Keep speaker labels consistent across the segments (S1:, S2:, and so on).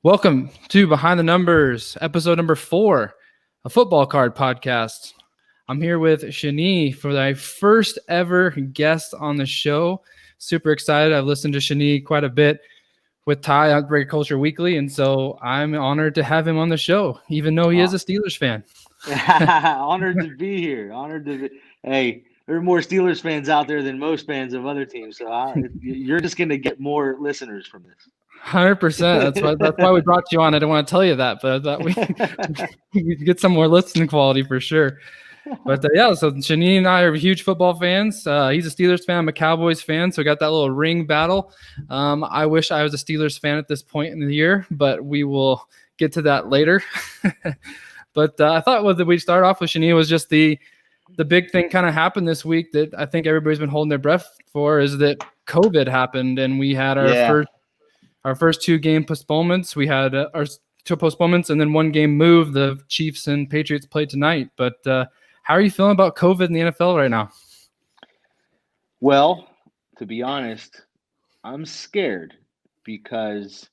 S1: Welcome to Behind the Numbers, episode number 4, a football card podcast. I'm here with Shani for my first ever guest on the show. Super excited. I've listened to Shani quite a bit with Ty on Breaker Culture Weekly, and so I'm honored to have him on the show, even though he is a Steelers fan.
S2: Honored to be here. Hey, there are more Steelers fans out there than most fans of other teams, so you're just going to get more listeners from this.
S1: 100%. That's why we brought you on. I didn't want to tell you that, but I thought we'd get some more listening quality for sure. But so Shani and I are huge football fans. He's a Steelers fan. I'm a Cowboys fan, so we got that little ring battle. I wish I was a Steelers fan at this point in the year, but we will get to that later. But I thought what we'd start off with, Shani, was just the big thing kind of happened this week that I think everybody's been holding their breath for, is that COVID happened, and we had our first 2 game postponements. We had our 2 postponements and then 1 game move. The Chiefs and Patriots played tonight. But how are you feeling about COVID in the NFL right now?
S2: Well, to be honest, I'm scared because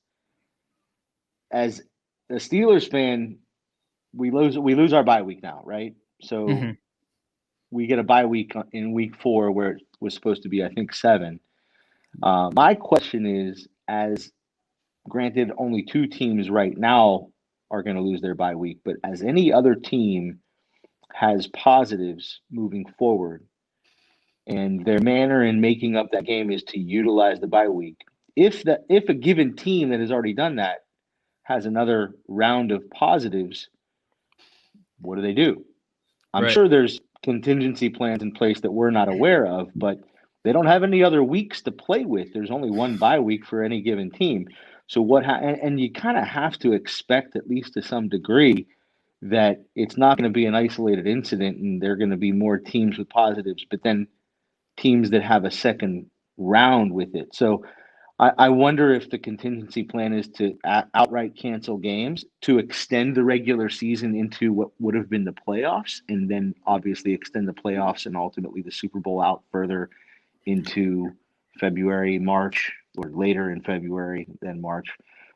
S2: as a Steelers fan, we lose our bye week now, right? So we get a bye week in week 4 where it was supposed to be, I think, 7. My question is, as granted, only 2 teams right now are going to lose their bye week, but as any other team has positives moving forward, and their manner in making up that game is to utilize the bye week, if a given team that has already done that has another round of positives, what do? I'm sure there's contingency plans in place that we're not aware of, but they don't have any other weeks to play with. There's only 1 bye week for any given team. So and you kind of have to expect, at least to some degree, that it's not going to be an isolated incident and there are going to be more teams with positives, but then teams that have a second round with it. So I wonder if the contingency plan is to outright cancel games to extend the regular season into what would have been the playoffs, and then obviously extend the playoffs and ultimately the Super Bowl out further into February, March, or later in February than March.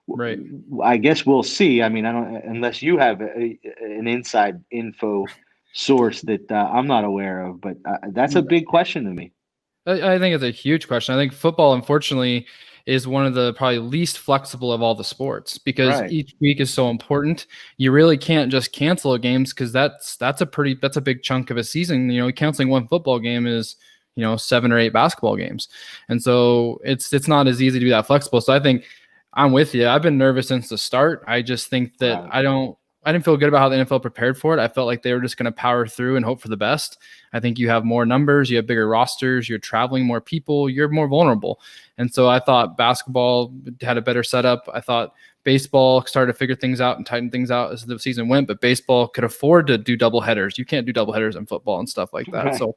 S1: Right.
S2: I guess we'll see. I mean, I don't, unless you have an inside info source that I'm not aware of, but that's a big question to me.
S1: I think it's a huge question. I think football, unfortunately, is one of the probably least flexible of all the sports, because each week is so important. You really can't just cancel games, because that's a big chunk of a season. You know, canceling 1 football game is 7 or 8 basketball games, and so it's not as easy to be that flexible. So I think I'm with you. I've been nervous since the start. I just think that I didn't feel good about how the NFL prepared for it. I felt like they were just going to power through and hope for the best. I think you have more numbers, you have bigger rosters, you're traveling more people, you're more vulnerable. And so I thought basketball had a better setup. I thought baseball started to figure things out and tighten things out as the season went, but baseball could afford to do double headers. You can't do double headers in football and stuff like that. Right. So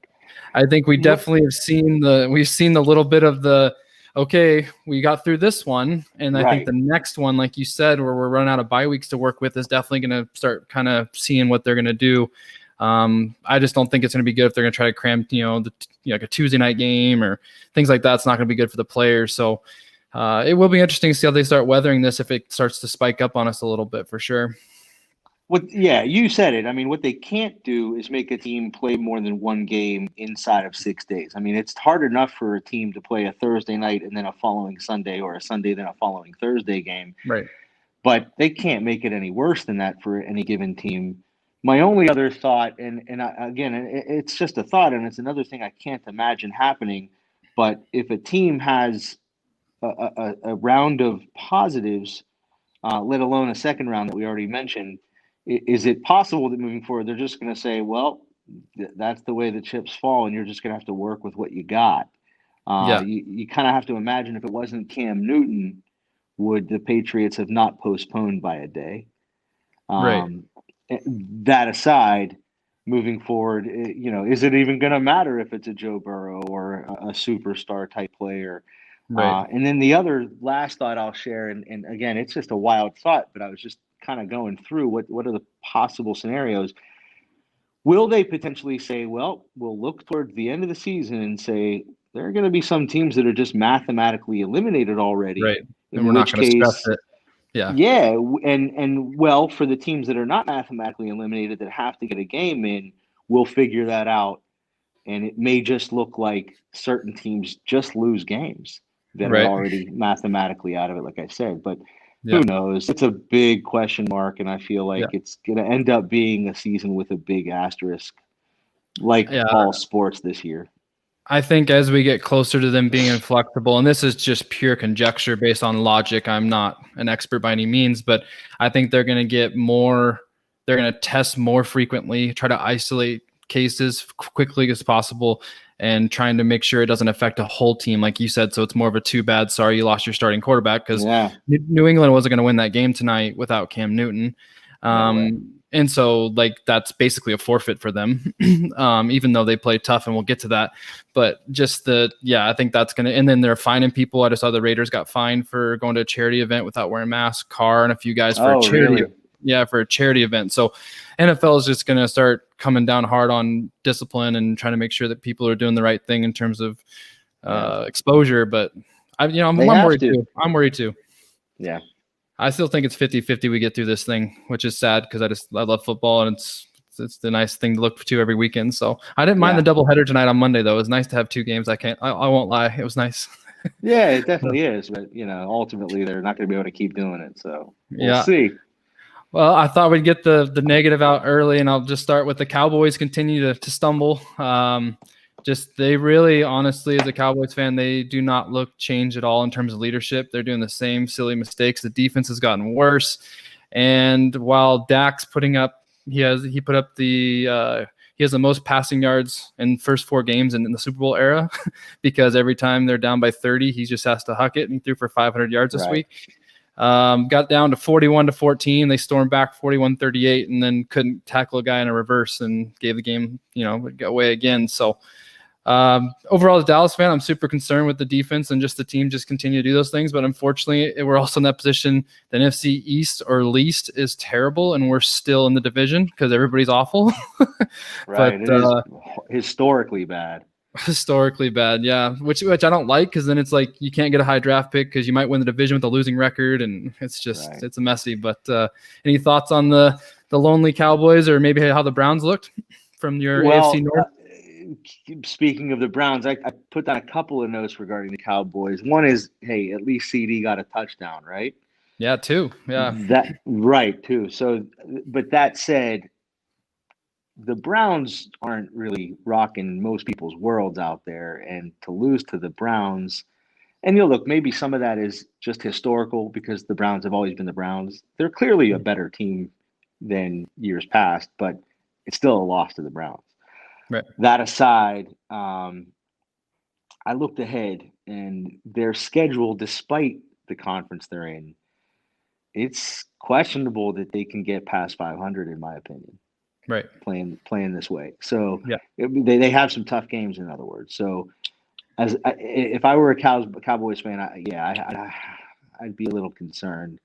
S1: I think we definitely have seen the little bit of the, okay, we got through this one, and I think the next one, like you said, where we're running out of bye weeks to work with, is definitely going to start kind of seeing what they're going to do. I just don't think it's going to be good if they're going to try to cram, like a Tuesday night game or things like that. It's not going to be good for the players. So it will be interesting to see how they start weathering this if it starts to spike up on us a little bit, for sure.
S2: You said it. I mean, what they can't do is make a team play more than 1 game inside of 6 days. I mean, it's hard enough for a team to play a Thursday night and then a following Sunday, or a Sunday then a following Thursday game.
S1: Right.
S2: But they can't make it any worse than that for any given team. My only other thought, it's just a thought, and it's another thing I can't imagine happening, but if a team has a round of positives, let alone a second round that we already mentioned, is it possible that moving forward they're just going to say, well, that's the way the chips fall, and you're just going to have to work with what you got? You kind of have to imagine, if it wasn't Cam Newton, would the Patriots have not postponed by a day? That aside, moving forward, is it even going to matter if it's a Joe Burrow or a superstar type player?
S1: Right.
S2: And then the other last thought I'll share, and again, it's just a wild thought, but I was just kind of going through what are the possible scenarios. Will they potentially say, well, we'll look towards the end of the season and say there are going to be some teams that are just mathematically eliminated already,
S1: right?
S2: In which case, Yeah, and well, for the teams that are not mathematically eliminated that have to get a game in, we'll figure that out, and it may just look like certain teams just lose games that are
S1: Right.
S2: already mathematically out of it, like I said. But
S1: Yeah.
S2: who knows? It's a big question mark, and I feel
S1: Yeah.
S2: like it's going to end up being a season with a big asterisk, like
S1: Yeah.
S2: all sports this year.
S1: I think as we get closer to them being inflexible, and this is just pure conjecture based on logic, I'm not an expert by any means, but I think they're going to get more, they're going to test more frequently, try to isolate cases quickly as possible, and trying to make sure it doesn't affect a whole team, like you said. So it's more of a too bad, sorry, you lost your starting quarterback, because New England wasn't going to win that game tonight without Cam Newton. And so, like, that's basically a forfeit for them, even though they play tough, and we'll get to that. But just I think that's going to, and then they're fining people. I just saw the Raiders got fined for going to a charity event without wearing masks, Carr and a few guys for a charity.
S2: Really?
S1: Yeah, for a charity event. So NFL is just going to start coming down hard on discipline and trying to make sure that people are doing the right thing in terms of exposure. But I'm worried too. I'm worried too.
S2: Yeah.
S1: I still think it's 50-50 we get through this thing, which is sad because I love football, and it's the nice thing to look to every weekend. So I didn't mind the doubleheader tonight on Monday, though. It was nice to have two games. I won't lie. It was nice.
S2: Yeah, it definitely is. But, ultimately they're not going to be able to keep doing it. So we'll see.
S1: Well, I thought we'd get the negative out early, and I'll just start with the Cowboys continue to stumble. They really, honestly, as a Cowboys fan, they do not look change at all in terms of leadership. They're doing the same silly mistakes. The defense has gotten worse. And while Dak's he has the most passing yards in the first 4 games in the Super Bowl era, because every time they're down by 30, he just has to huck it, and he threw for 500 yards this week. Got down to 41-14. They stormed back 41-38, and then couldn't tackle a guy in a reverse and gave the game, away again. So overall, as a Dallas fan, I'm super concerned with the defense and just the team just continue to do those things. But unfortunately, we're also in that position that Afc East or least is terrible, and we're still in the division because everybody's awful.
S2: Right. But, it is historically bad.
S1: Historically bad, yeah. Which I don't like, because then it's like you can't get a high draft pick because you might win the division with a losing record, and it's just it's a messy. But any thoughts on the lonely Cowboys, or maybe how the Browns looked from your AFC North?
S2: Speaking of the Browns, I put down a couple of notes regarding the Cowboys. One is, hey, at least CD got a touchdown, right?
S1: Yeah, 2. Yeah,
S2: too. So, but that said, the Browns aren't really rocking most people's worlds out there, and to lose to the Browns, and look, maybe some of that is just historical because the Browns have always been the Browns. They're clearly a better team than years past, but it's still a loss to the Browns.
S1: Right.
S2: That aside, I looked ahead, and their schedule, despite the conference they're in, it's questionable that they can get past 500, in my opinion.
S1: Right.
S2: Playing this way. So they have some tough games, in other words. So if I were a Cowboys fan, I'd be a little concerned.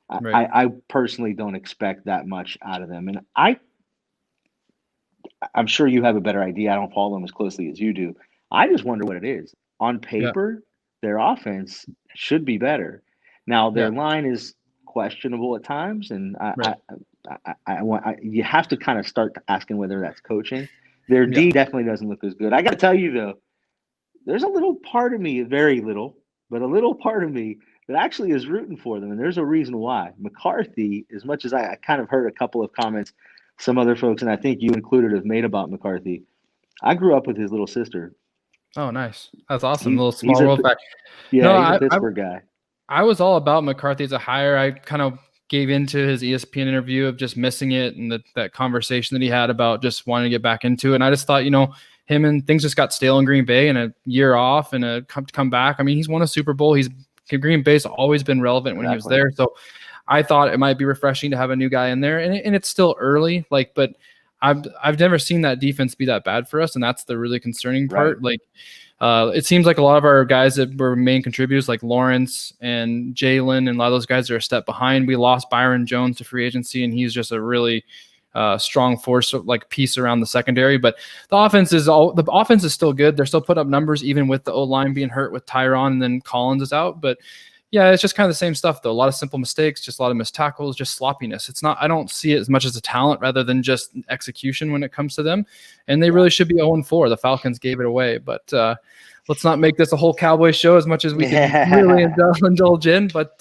S2: Right. I personally don't expect that much out of them. And I'm sure you have a better idea. I don't follow them as closely as you do. I just wonder what it is. On paper, their offense should be better. Now, their line is questionable at times, and you have to kind of start asking whether that's coaching. Their D definitely doesn't look as good. I got to tell you, though, there's a little part of me, very little, but a little part of me that actually is rooting for them, and there's a reason why. McCarthy, as much as I kind of heard a couple of comments some other folks, and I think you included, have made about McCarthy, I grew up with his little sister.
S1: Oh, nice. That's awesome. A little small world fact.
S2: Yeah, he's a Pittsburgh guy.
S1: I was all about McCarthy as a hire. I kind of gave into his ESPN interview of just missing it, and that conversation that he had about just wanting to get back into it. And I just thought, him and things just got stale in Green Bay, and a year off and a come back. I mean, he's won a Super Bowl. Green Bay's always been relevant when he was there. So I thought it might be refreshing to have a new guy in there, and it's still early, but I've never seen that defense be that bad for us, and that's the really concerning part. Right. It seems like a lot of our guys that were main contributors, like Lawrence and Jalen, and a lot of those guys are a step behind. We lost Byron Jones to free agency, and he's just a really strong force, like piece around the secondary. But the offense is still good. They're still putting up numbers even with the O-line being hurt with Tyron, and then Collins is out. But Yeah, it's just kind of the same stuff, though. A lot of simple mistakes, just a lot of missed tackles, just sloppiness. It's not, I don't see it as much as a talent rather than just execution when it comes to them. And they really should be 0-4. The Falcons gave it away, but let's not make this a whole Cowboys show as much as we can really indulge in. But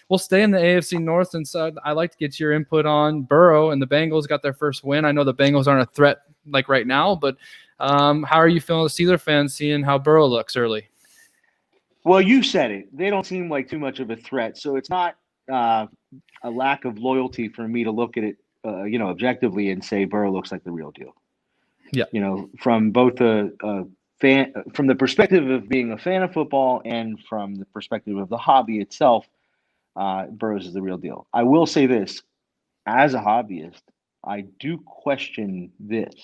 S1: we'll stay in the AFC North. And so I'd like to get your input on Burrow and the Bengals got their first win. I know the Bengals aren't a threat like right now, but how are you feeling as Steeler fans seeing how Burrow looks early?
S2: Well, you said it. They don't seem like too much of a threat. So it's not a lack of loyalty for me to look at it, objectively and say Burrow looks like the real deal.
S1: Yeah.
S2: From both a fan, from the perspective of being a fan of football and from the perspective of the hobby itself, Burrows is the real deal. I will say this, as a hobbyist, I do question this.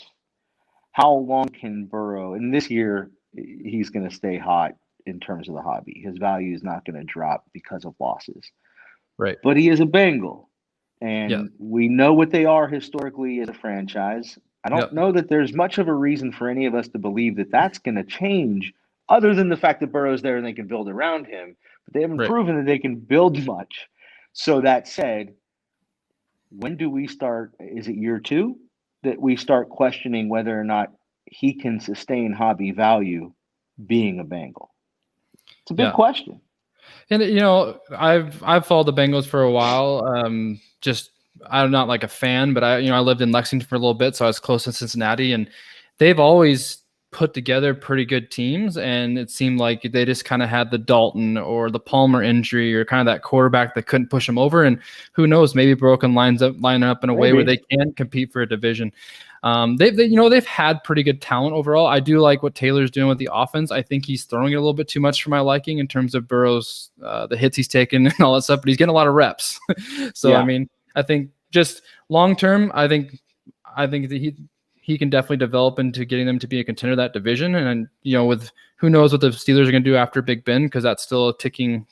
S2: How long can Burrow, and this year he's going to stay hot in terms of the hobby. His value is not going to drop because of losses.
S1: Right.
S2: But he is a Bengal. And we know what they are historically as a franchise. I don't know that there's much of a reason for any of us to believe that that's going to change other than the fact that Burrow's there and they can build around him. But they haven't proven that they can build much. So that said, when do we start? Is it year 2 that we start questioning whether or not he can sustain hobby value being a Bengal? It's a big question.
S1: And I've followed the Bengals for a while. I'm not like a fan, but I lived in Lexington for a little bit, so I was close to Cincinnati, and they've always put together pretty good teams. And it seemed like they just kind of had the Dalton or the Palmer injury or kind of that quarterback that couldn't push them over. And who knows, maybe Burrow can line up in a way where they can compete for a division. They've had pretty good talent overall. I do like what Taylor's doing with the offense. I think he's throwing it a little bit too much for my liking in terms of Burrow's the hits he's taken and all that stuff, but he's getting a lot of reps. So I mean, I think just long term, I think that he can definitely develop into getting them to be a contender of that division. And with who knows what the Steelers are going to do after Big Ben, because that's still a ticking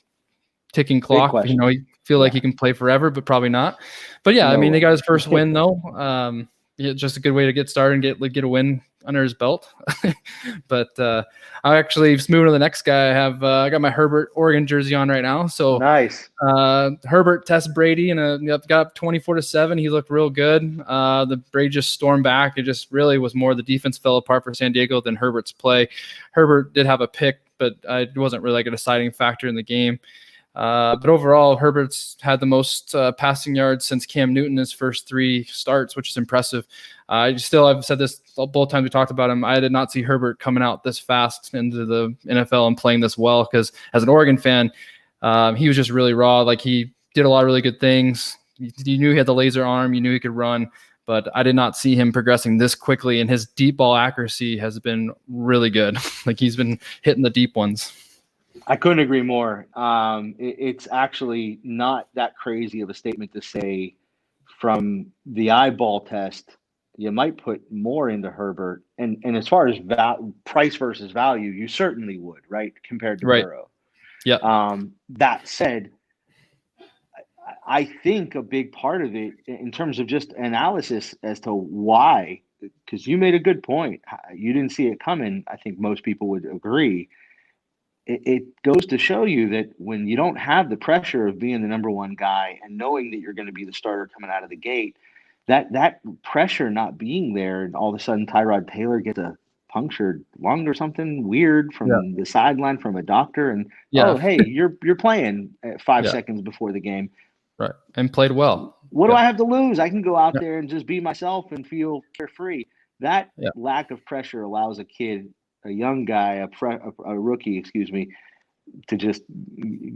S1: clock. You feel like he can play forever, but probably not. But I mean, they got his first win though. Just a good way to get started and get a win under his belt. But I actually just moving to the next guy. I got my Herbert Oregon jersey on right now. So
S2: nice.
S1: Herbert tests Brady and got 24-7. He looked real good. The Brady just stormed back. It just really was more the defense fell apart for San Diego than Herbert's play. Herbert did have a pick, but it wasn't really like a deciding factor in the game. But overall, Herbert's had the most passing yards since Cam Newton his first 3 starts, which is impressive. I've said this both times we talked about him. I did not see Herbert coming out this fast into the NFL and playing this well, because as an Oregon fan, he was just really raw. Like, he did a lot of really good things. You knew he had the laser arm. You knew he could run. But I did not see him progressing this quickly, and his deep ball accuracy has been really good. Like, he's been hitting the deep ones.
S2: I couldn't agree more. It's actually not that crazy of a statement to say from the eyeball test, you might put more into Herbert. And as far as price versus value, you certainly would, right, compared to Burrow.
S1: Yeah.
S2: That said, I think a big part of it in terms of just analysis as to why, because you made a good point. You didn't see it coming. I think most people would agree. It goes to show you that when you don't have the pressure of being the number one guy and knowing that you're going to be the starter coming out of the gate, that pressure not being there, and all of a sudden Tyrod Taylor gets a punctured lung or something weird from the sideline from a doctor, and oh, hey, you're playing at 5 seconds before the game,
S1: right? And played well.
S2: What do I have to lose? I can go out there and just be myself and feel carefree. That lack of pressure allows a young guy, a rookie, to just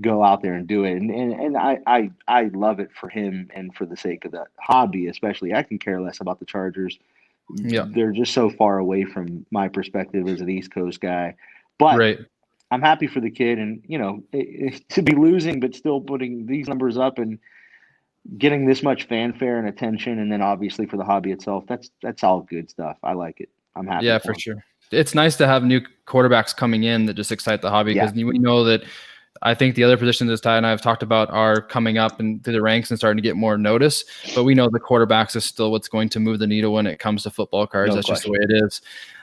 S2: go out there and do it. And I love it for him and for the sake of the hobby, especially. I can care less about the Chargers. Yeah. They're just so far away from my perspective as an East Coast guy. But I'm happy for the kid, and to be losing but still putting these numbers up and getting this much fanfare and attention, and then obviously for the hobby itself, that's all good stuff. I like it. I'm happy.
S1: Yeah, for sure. It's nice to have new quarterbacks coming in that just excite the hobby, because we know that I think the other positions that Ty and I have talked about are coming up and through the ranks and starting to get more notice. But we know the quarterbacks is still what's going to move the needle when it comes to football cards. That's just the way it is.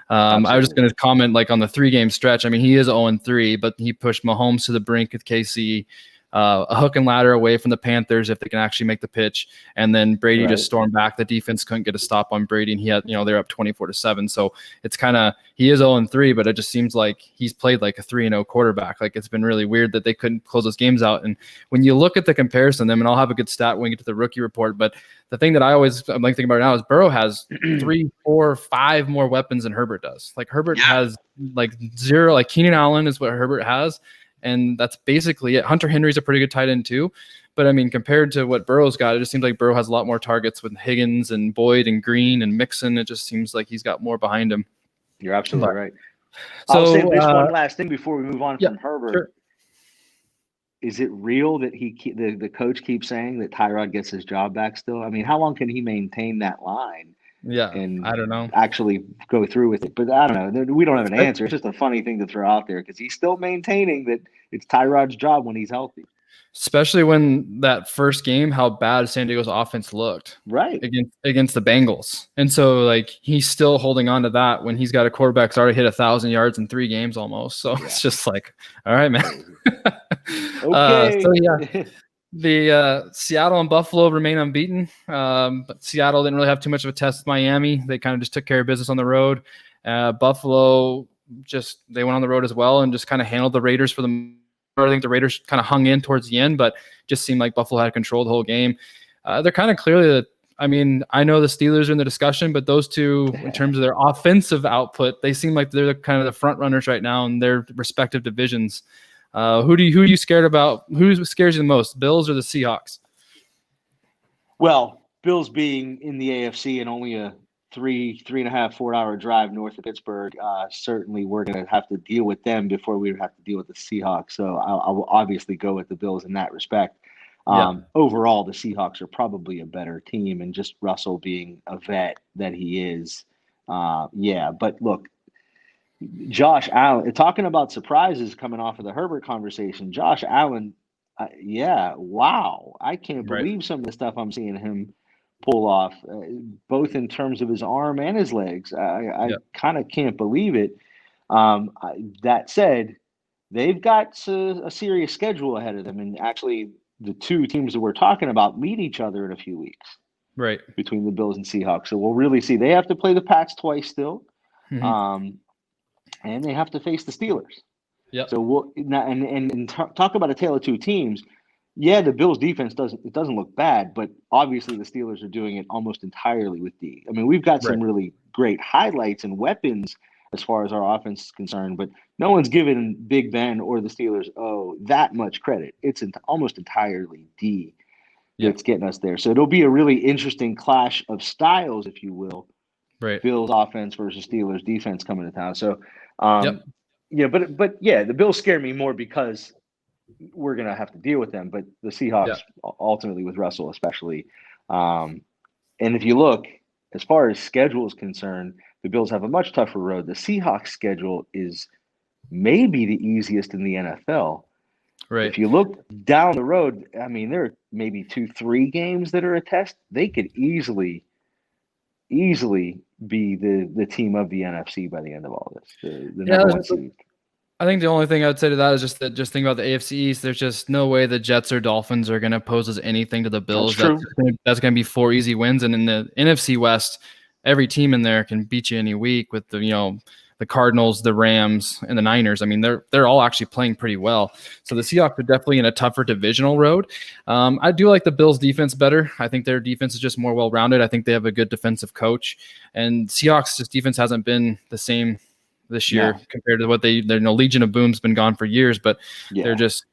S1: I was just going to comment, like, on the 3-game stretch. I mean, he is 0-3, but he pushed Mahomes to the brink with KC. a hook and ladder away from the Panthers if they can actually make the pitch. And then Brady just stormed back. The defense couldn't get a stop on Brady, and he had, they're up 24-7. So it's kind of, he is 0-3, but it just seems like he's played like a 3-0 quarterback. Like, it's been really weird that they couldn't close those games out. And when you look at the comparison, and I'll have a good stat when we get to the rookie report, but the thing that I'm like thinking about now is Burrow has 3, 4, 5 more weapons than Herbert does. Like, Herbert has like 0. Like, Keenan Allen is what Herbert has. And that's basically it. Hunter Henry's a pretty good tight end too. But I mean, compared to what Burrow's got, it just seems like Burrow has a lot more targets with Higgins and Boyd and Green and Mixon. It just seems like he's got more behind him.
S2: You're absolutely right.
S1: So,
S2: I'll say this one last thing before we move on from Herbert.
S1: Sure.
S2: Is it real that the coach keeps saying that Tyrod gets his job back still? I mean, how long can he maintain that line?
S1: Yeah,
S2: and
S1: I don't know.
S2: Actually go through with it. But I don't know. We don't have an answer. It's just a funny thing to throw out there because he's still maintaining that it's Tyrod's job when he's healthy.
S1: Especially when that first game, how bad San Diego's offense looked against the Bengals. And so, like, he's still holding on to that when he's got a quarterback that's already hit 1,000 yards in 3 games almost. So it's just like, all right, man.
S2: Okay.
S1: So yeah. The Seattle and Buffalo remain unbeaten, but Seattle didn't really have too much of a test with Miami. They kind of just took care of business on the road. Buffalo they went on the road as well and just kind of handled the Raiders for the. I think the Raiders kind of hung in towards the end, but just seemed like Buffalo had control the whole game. They're kind of clearly I know the Steelers are in the discussion, but those two, in terms of their offensive output, they seem like they're kind of the front runners right now in their respective divisions. Who are you scared about? Who scares you the most, Bills or the Seahawks?
S2: Well, Bills being in the AFC and only a 3.5, 4-hour drive north of Pittsburgh, certainly we're going to have to deal with them before we have to deal with the Seahawks. So I will obviously go with the Bills in that respect. Overall, the Seahawks are probably a better team, and just Russell being a vet that he is. But look, Josh Allen, talking about surprises coming off of the Herbert conversation, Josh Allen, wow. I can't believe some of the stuff I'm seeing him pull off, both in terms of his arm and his legs. I kind of can't believe it. That said, they've got a serious schedule ahead of them. And actually, the two teams that we're talking about meet each other in a few weeks.
S1: Right.
S2: Between the Bills and Seahawks. So we'll really see. They have to play the Pats twice still.
S1: Mm-hmm.
S2: And they have to face the Steelers.
S1: Yeah.
S2: So we'll talk about a tale of two teams. Yeah, the Bills defense doesn't look bad, but obviously the Steelers are doing it almost entirely with D. I mean, we've got some really great highlights and weapons as far as our offense is concerned, but no one's given Big Ben or the Steelers that much credit. It's almost entirely D that's getting us there. So it'll be a really interesting clash of styles, if you will.
S1: Right.
S2: Bills offense versus Steelers defense coming to town. So, the Bills scare me more because we're going to have to deal with them, but the Seahawks ultimately with Russell, especially. And if you look, as far as schedule is concerned, the Bills have a much tougher road. The Seahawks schedule is maybe the easiest in the NFL.
S1: Right.
S2: If you look down the road, I mean, there are maybe 2-3 games that are a test. They could easily be the team of the NFC by the end of all this. The number one seed.
S1: I think the only thing I would say to that is just think about the AFC East. There's just no way the Jets or Dolphins are going to pose as anything to the Bills. That's going to be 4 easy wins. And in the NFC West, every team in there can beat you any week with the Cardinals, the Rams, and the Niners. I mean, they're all actually playing pretty well. So the Seahawks are definitely in a tougher divisional road. I do like the Bills' defense better. I think their defense is just more well-rounded. I think they have a good defensive coach. And Seahawks' defense hasn't been the same this year compared to what their Legion of Boom's been gone for years, but they're just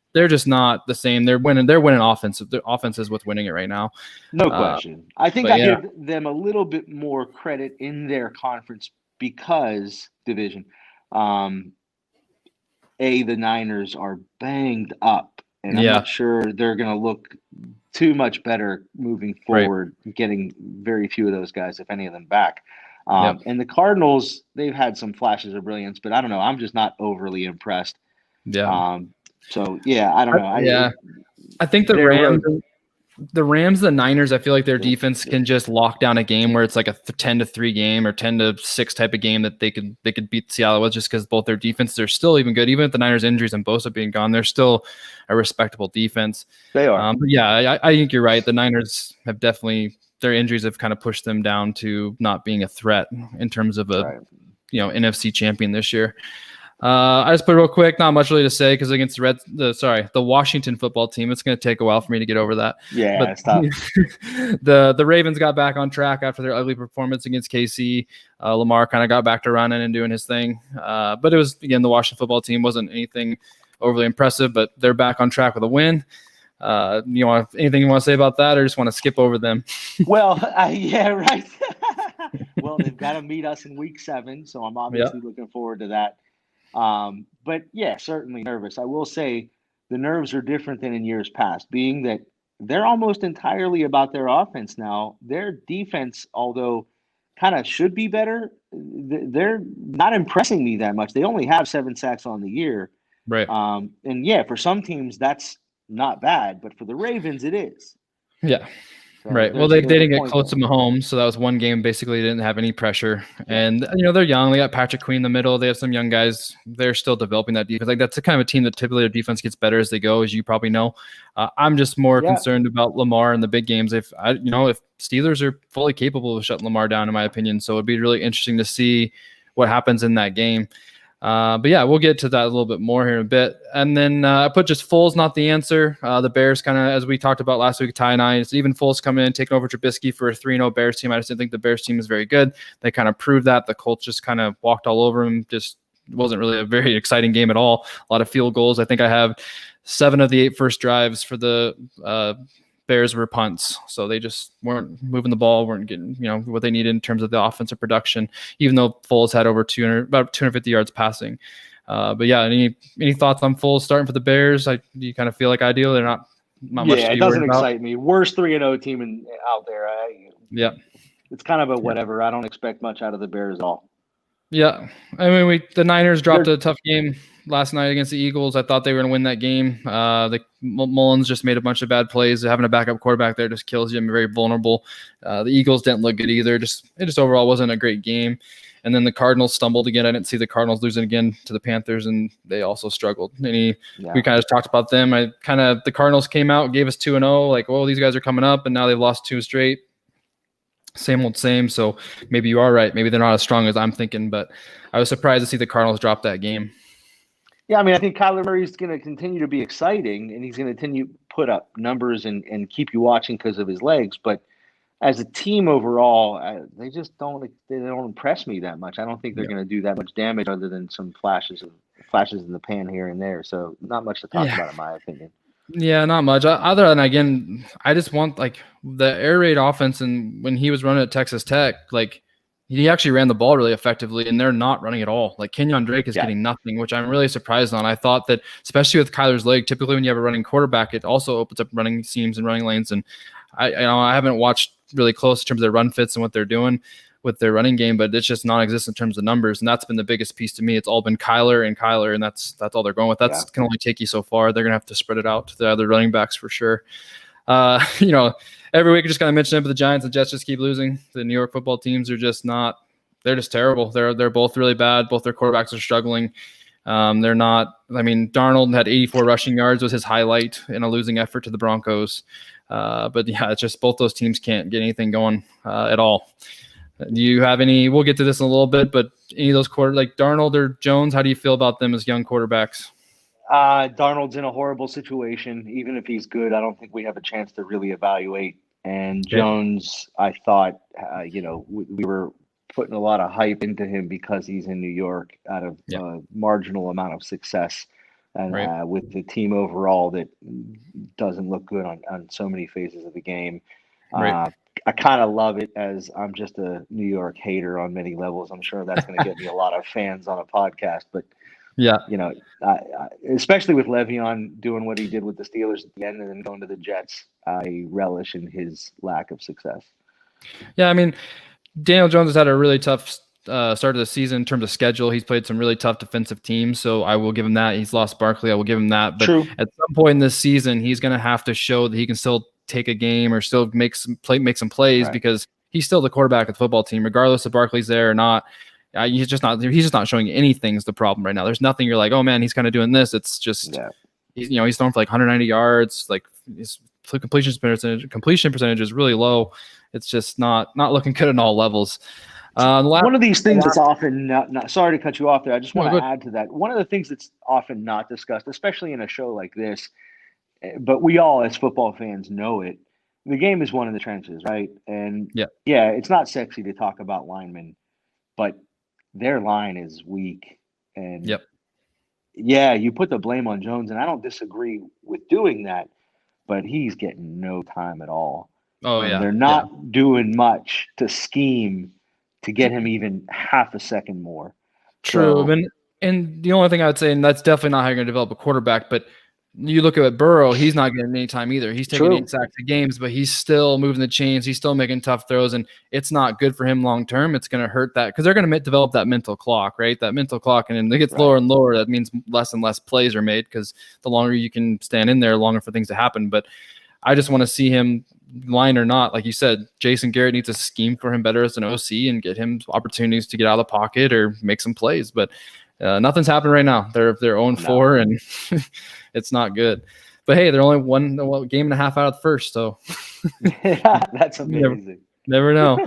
S1: not the same. They're winning offense. Their offense is what's winning it right now.
S2: No question. I think I give them a little bit more credit in their conference because division. The Niners are banged up, and I'm not sure they're going to look too much better moving forward, getting very few of those guys, if any of them, back. And the Cardinals, they've had some flashes of brilliance, but I don't know. I'm just not overly impressed.
S1: Yeah.
S2: I don't know.
S1: I think the Rams. the Rams, the Niners, I feel like their defense can just lock down a game where it's like a 10-3 game or 10-6 type of game that they could beat Seattle with, just because both their defenses are still even good. Even with the Niners injuries and Bosa being gone, they're still a respectable defense.
S2: They are.
S1: But yeah, I think you're right. The Niners have definitely, their injuries have kind of pushed them down to not being a threat in terms of a NFC champion this year. I just put it real quick, not much really to say because against the Washington football team, it's going to take a while for me to get over that.
S2: Yeah,
S1: but
S2: it's tough.
S1: the Ravens got back on track after their ugly performance against KC. Lamar kind of got back to running and doing his thing. But it was, again, the Washington football team wasn't anything overly impressive, but they're back on track with a win. Anything you want to say about that, or just want to skip over them?
S2: Well, yeah, right. Well, they've got to meet us in week 7, so I'm obviously looking forward to that. But yeah, certainly nervous. I will say the nerves are different than in years past, being that they're almost entirely about their offense now. Their defense, although kind of should be better, they're not impressing me that much. They only have 7 sacks on the year.
S1: Right.
S2: And yeah, for some teams that's not bad, but for the Ravens it is.
S1: Yeah. So right. Well, they didn't get close to Mahomes, so that was one game basically didn't have any pressure. And they're young. They got Patrick Queen in the middle. They have some young guys. They're still developing that defense. Like that's the kind of a team that typically their defense gets better as they go, as you probably know. I'm just more concerned about Lamar in the big games. If Steelers are fully capable of shutting Lamar down, in my opinion, so it'd be really interesting to see what happens in that game. But yeah, we'll get to that a little bit more here in a bit. And then I put just Foles, not the answer. The Bears kind of, as we talked about last week, Ty and I, it's even Foles coming in, taking over Trubisky for a 3-0 Bears team. I just didn't think the Bears team is very good. They kind of proved that. The Colts just kind of walked all over them. Just wasn't really a very exciting game at all. A lot of field goals. I think I have 7 of the 8 first drives for the Bears were punts, so they just weren't moving the ball, weren't getting what they needed in terms of the offensive production, even though Foles had over about 250 yards passing. But yeah, any thoughts on Foles starting for the Bears? Do you kind of feel like ideal? They're not much. Yeah,
S2: it doesn't excite me. Worst 3-0 team out there. It's kind of a whatever. I don't expect much out of the Bears at all.
S1: Yeah, I mean, the Niners dropped a tough game last night against the Eagles. I thought they were going to win that game. The Mullins just made a bunch of bad plays. Having a backup quarterback there just kills you. I'm very vulnerable. The Eagles didn't look good either. It just overall wasn't a great game. And then the Cardinals stumbled again. I didn't see the Cardinals losing again to the Panthers, and they also struggled. We kind of talked about them. The Cardinals came out, gave us 2-0. Like, well, these guys are coming up, and now they've lost 2 straight. Same old same. So maybe you are right. Maybe they're not as strong as I'm thinking, but I was surprised to see the Cardinals drop that game.
S2: Yeah, I mean, I think Kyler Murray is going to continue to be exciting, and he's going to continue to put up numbers and keep you watching because of his legs. But as a team overall, they just don't impress me that much. I don't think they're going to do that much damage other than some flashes in the pan here and there. So not much to talk about, in my opinion. Yeah,
S1: not much. Other than, again, I just want the air raid offense, and when he was running at Texas Tech, he actually ran the ball really effectively, and they're not running at all. Kenyon Drake is getting nothing, which I'm really surprised on. I thought that, especially with Kyler's leg, typically when you have a running quarterback, it also opens up running seams and running lanes. And I haven't watched really close in terms of their run fits and what they're doing with their running game, but it's just non-existent in terms of numbers. And that's been the biggest piece to me. It's all been Kyler, and that's all they're going with. That's can only take you so far. They're going to have to spread it out to the other running backs for sure. Every week I just kind of mention it, but the Giants and Jets just keep losing. The New York football teams are just not, they're just terrible. They're both really bad. Both their quarterbacks are struggling. They're not, Darnold had 84 rushing yards was his highlight in a losing effort to the Broncos. But yeah, it's just both those teams can't get anything going at all. Do you have any, we'll get to this in a little bit, but any of those Darnold or Jones, how do you feel about them as young quarterbacks?
S2: Darnold's in a horrible situation. Even if he's good, I don't think we have a chance to really evaluate. And Jones, I thought, we were putting a lot of hype into him because he's in New York out of a marginal amount of success. And with the team overall that doesn't look good on so many phases of the game. I kind of love it, as I'm just a New York hater on many levels. I'm sure that's going to get me a lot of fans on a podcast, but especially with Le'Veon doing what he did with the Steelers at the end and then going to the Jets, I relish in his lack of success. Yeah,
S1: Daniel Jones has had a really tough start of the season in terms of schedule. He's played some really tough defensive teams, so I will give him that. He's lost Barkley. I will give him that. But at some point in this season, he's going to have to show that he can still take a game or still make some plays because he's still the quarterback of the football team, regardless if Barkley's there or not. He's just not showing anything is the problem right now. There's nothing you're like, oh man, he's kind of doing this. It's just, he's throwing for like 190 yards. Like his completion percentage is really low. It's just not looking good on all levels.
S2: One of these things that's often not sorry to cut you off there. I just want to add to that. One of the things that's often not discussed, especially in a show like this, but we all as football fans know it. The game is won in the trenches, right? And it's not sexy to talk about linemen, but their line is weak. And you put the blame on Jones, and I don't disagree with doing that, but he's getting no time at all. They're not doing much to scheme to get him even half a second more.
S1: True. And the only thing I would say, and that's definitely not how you're going to develop a quarterback, but you look at Burrow, he's not getting any time either. He's taking 8 sacks a games, but he's still moving the chains. He's still making tough throws, and it's not good for him long term. It's going to hurt that because they're going to develop that mental clock, right? That mental clock, and it gets lower and lower. That means less and less plays are made because the longer you can stand in there, the longer for things to happen. But I just want to see him, line or not, like you said, Jason Garrett needs to scheme for him better as an OC and get him opportunities to get out of the pocket or make some plays. But nothing's happening right now. They're 0-4, and it's not good. But hey, they're only one game and a half out of the first, so
S2: that's amazing.
S1: Never know.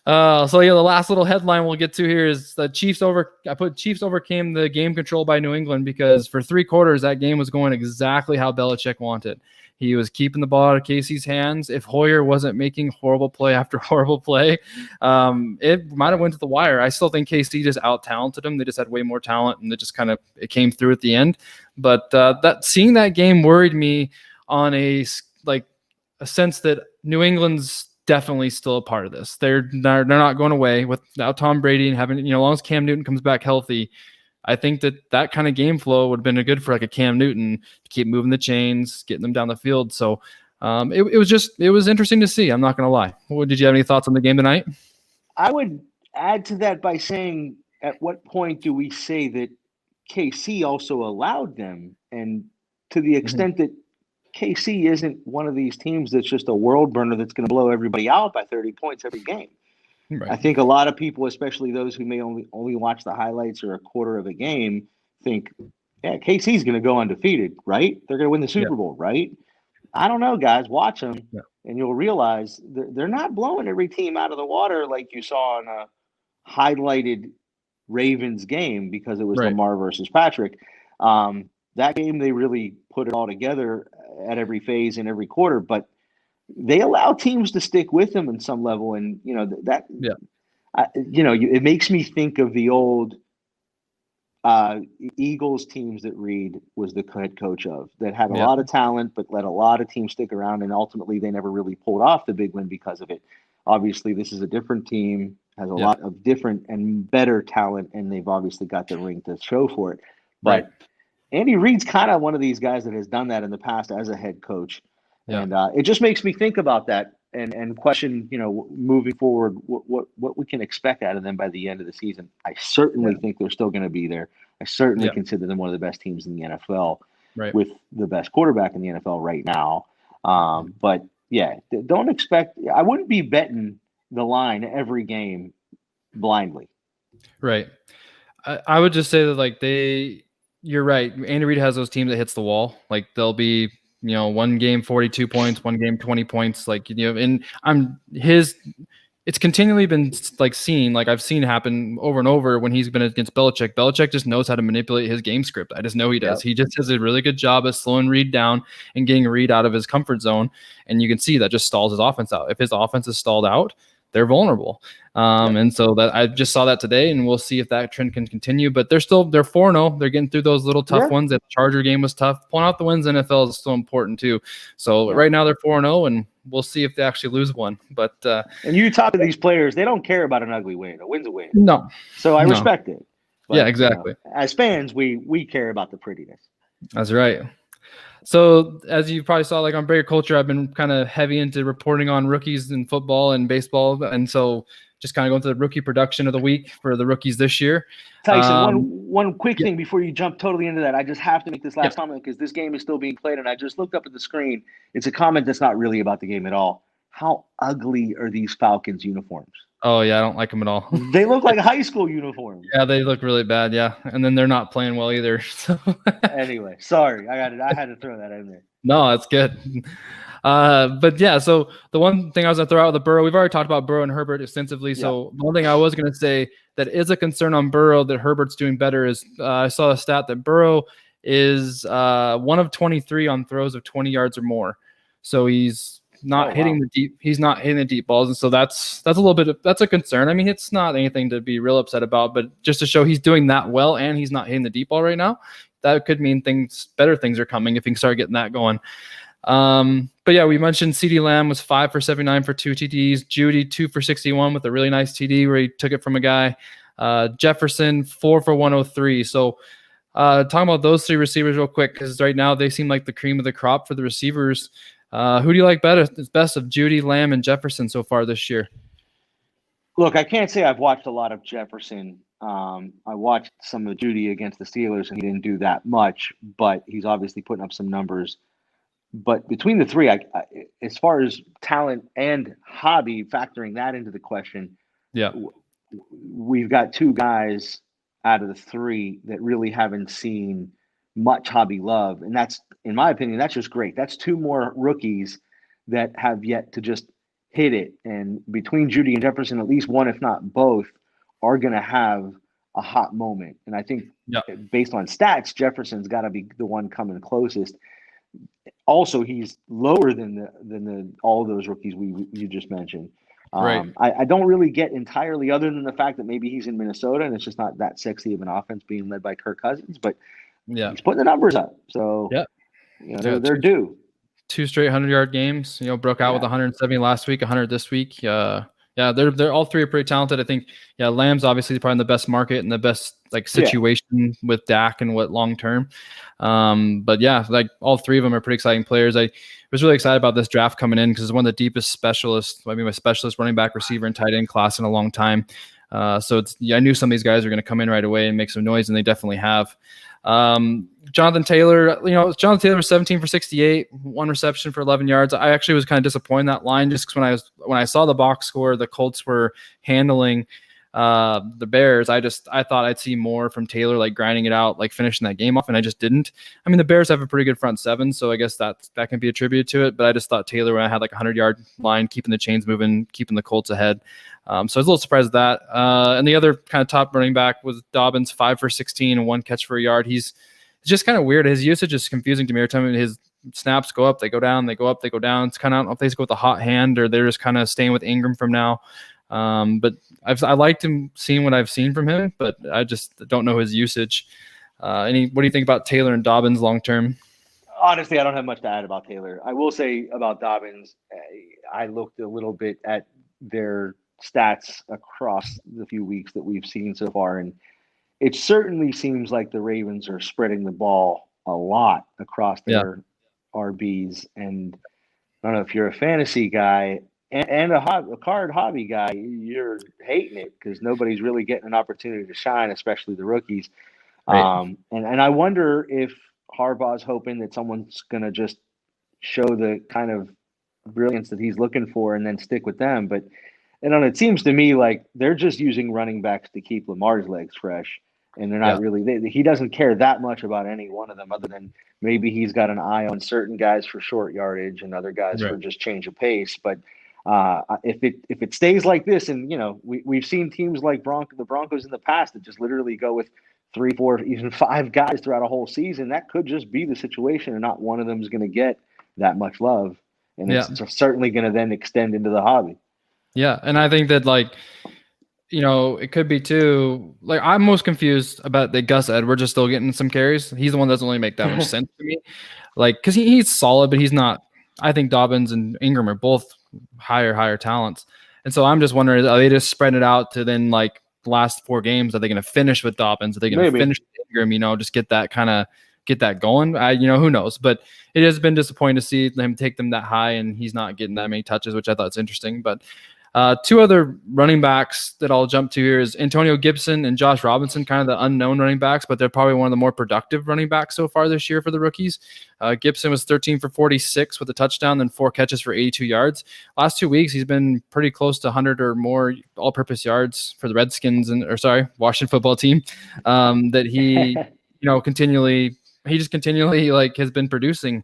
S1: The last little headline we'll get to here is the Chiefs overcame the game control by New England because for 3 quarters that game was going exactly how Belichick wanted. He was keeping the ball out of Casey's hands. If Hoyer wasn't making horrible play after horrible play, it might have went to the wire. I still think KC just out-talented him. They just had way more talent, and it came through at the end. But seeing that game worried me on a sense that New England's definitely still a part of this. They're not going away without Tom Brady and having, as long as Cam Newton comes back healthy. I think that kind of game flow would have been good for like a Cam Newton to keep moving the chains, getting them down the field. So it was interesting to see. I'm not going to lie. Did you have any thoughts on the game tonight?
S2: I would add to that by saying, at what point do we say that KC also allowed them? And to the extent that KC isn't one of these teams that's just a world burner that's going to blow everybody out by 30 points every game. Right. I think a lot of people, especially those who may only watch the highlights or a quarter of a game, think, KC's going to go undefeated, right? They're going to win the Super Bowl, right? I don't know, guys. Watch them, and you'll realize they're not blowing every team out of the water like you saw in a highlighted Ravens game because it was Lamar versus Patrick. That game, they really put it all together at every phase in every quarter, but they allow teams to stick with them in some level. And, it makes me think of the old Eagles teams that Reed was the head coach of that had a lot of talent, but let a lot of teams stick around. And ultimately they never really pulled off the big win because of it. Obviously this is a different team, has a lot of different and better talent. And they've obviously got the ring to show for it. But Andy Reid's kind of one of these guys that has done that in the past as a head coach. And it just makes me think about that and question, moving forward, what we can expect out of them by the end of the season. I certainly think they're still going to be there. I certainly consider them one of the best teams in the NFL with the best quarterback in the NFL right now. But don't expect, I wouldn't be betting the line every game blindly.
S1: Right. I would just say that you're right. Andy Reid has those teams that hits the wall. Like they'll be, one game 42 points, one game 20 points. And it's continually been seen, I've seen happen over and over when he's been against Belichick. Belichick just knows how to manipulate his game script. I just know he does. He just does a really good job of slowing Reid down and getting Reid out of his comfort zone. And you can see that just stalls his offense out. If his offense is stalled out, they're vulnerable. And so that I just saw that today, and we'll see if that trend can continue. But they're 4-0. They're getting through those little tough ones. That Charger game was tough. Pulling out the wins in the NFL is still important too. So right now they're 4-0, and we'll see if they actually lose one. But
S2: and you talk to these players, they don't care about an ugly win. A win's a win.
S1: No.
S2: So I respect it. But,
S1: exactly.
S2: As fans, we care about the prettiness.
S1: That's right. So as you probably saw, on Breaker Culture, I've been kind of heavy into reporting on rookies in football and baseball. And so just kind of going to the rookie production of the week for the rookies this year.
S2: Tyson, one quick thing before you jump totally into that. I just have to make this last comment because this game is still being played, and I just looked up at the screen. It's a comment that's not really about the game at all. How ugly are these Falcons uniforms?
S1: Oh, yeah, I don't like them at all.
S2: They look like high school uniforms.
S1: Yeah, they look really bad, yeah. And then they're not playing well either. So.
S2: Anyway, sorry. I had to throw that in there.
S1: No, that's good. But yeah, so the one thing I was going to throw out with the Burrow, we've already talked about Burrow and Herbert extensively. So the one thing I was going to say that is a concern on Burrow that Herbert's doing better is I saw a stat that Burrow is 1 of 23 on throws of 20 yards or more. So he's not hitting the deep. He's not hitting the deep balls, and so that's a little bit that's a concern. I mean, it's not anything to be real upset about, but just to show he's doing that well and he's not hitting the deep ball right now, that could mean better things are coming if he can start getting that going. But yeah, we mentioned CeeDee Lamb was 5 for 79 for 2 TDs. Judy 2 for 61 with a really nice TD where he took it from a guy. Jefferson 4 for 103. So talking about those 3 receivers real quick, because right now they seem like the cream of the crop for the receivers. Who do you like best of Judy, Lamb, and Jefferson so far this year?
S2: Look, I can't say I've watched a lot of Jefferson. I watched some of Judy against the Steelers, and he didn't do that much, but he's obviously putting up some numbers. But between the 3, I as far as talent and hobby, factoring that into the question, we've got 2 guys out of the 3 that really haven't seen much hobby love, and that's, in my opinion, that's just great. That's 2 more rookies that have yet to just hit it, and between Judy and Jefferson, at least one, if not both, are going to have a hot moment. And I think based on stats, Jefferson's got to be the one coming closest. Also, he's lower than the all those rookies you just mentioned.
S1: Right.
S2: I don't really get entirely, other than the fact that maybe he's in Minnesota and it's just not that sexy of an offense being led by Kirk Cousins, but he's putting the numbers up. So they're due.
S1: 2 straight 100-yard games. Broke out with 170 last week, 100 this week. They're all 3 are pretty talented. I think Lamb's obviously probably in the best market and the best situation with Dak and what long term. But all 3 of them are pretty exciting players. I was really excited about this draft coming in because it's one of the deepest specialists. I mean, my specialist running back, receiver, and tight end class in a long time. So I knew some of these guys are going to come in right away and make some noise, and they definitely have. Jonathan Taylor, Jonathan Taylor was 17 for 68, 1 reception for 11 yards. I actually was kind of disappointed in that line just because when I saw the box score, the Colts were handling the Bears. I thought I'd see more from Taylor, grinding it out, finishing that game off, and I just didn't. I mean, the Bears have a pretty good front 7, so I guess that can be attributed to it. But I just thought Taylor, when I had a 100-yard line, keeping the chains moving, keeping the Colts ahead. So I was a little surprised at that. And the other kind of top running back was Dobbins, 5 for 16 and 1 catch for a yard. It's just kind of weird. His usage is confusing to me every time. His snaps go up, they go down, they go up, they go down. It's kind of, I don't know if they just go with the hot hand or they're just kind of staying with Ingram from now. But I liked him seeing what I've seen from him, but I just don't know his usage. What do you think about Taylor and Dobbins long term?
S2: Honestly, I don't have much to add about Taylor. I will say about Dobbins, I looked a little bit at their stats across the few weeks that we've seen so far, and it certainly seems like the Ravens are spreading the ball a lot across their RBs. And I don't know if you're a fantasy guy and a card hobby guy, you're hating it because nobody's really getting an opportunity to shine, especially the rookies. Right. And I wonder if Harbaugh's hoping that someone's going to just show the kind of brilliance that he's looking for and then stick with them. But it seems to me like they're just using running backs to keep Lamar's legs fresh. And they're not really he doesn't care that much about any one of them other than maybe he's got an eye on certain guys for short yardage and other guys for just change of pace. But if it stays like this, and we've seen teams like the Broncos in the past that just literally go with 3, 4, even 5 guys throughout a whole season, that could just be the situation, and not one of them is going to get that much love, and it's certainly going to then extend into the hobby.
S1: Yeah, and I think that it could be too. I'm most confused about the Gus Edwards just still getting some carries. He's the one that doesn't really make that much sense to me. Because he's solid, but he's not. I think Dobbins and Ingram are both higher talents, and so I'm just wondering, are they just spreading it out to then the last 4 games? Are they going to finish with Dobbins? Are they going to finish with Ingram? Just get that going. Who knows? But it has been disappointing to see him take them that high, and he's not getting that many touches, which I thought is interesting. But Two other running backs that I'll jump to here is Antonio Gibson and Josh Robinson, kind of the unknown running backs, but they're probably one of the more productive running backs so far this year for the rookies. Gibson was 13 for 46 with a touchdown, then 4 catches for 82 yards. Last 2 weeks, he's been pretty close to 100 or more all-purpose yards for the Redskins Washington football team. That he, continually like has been producing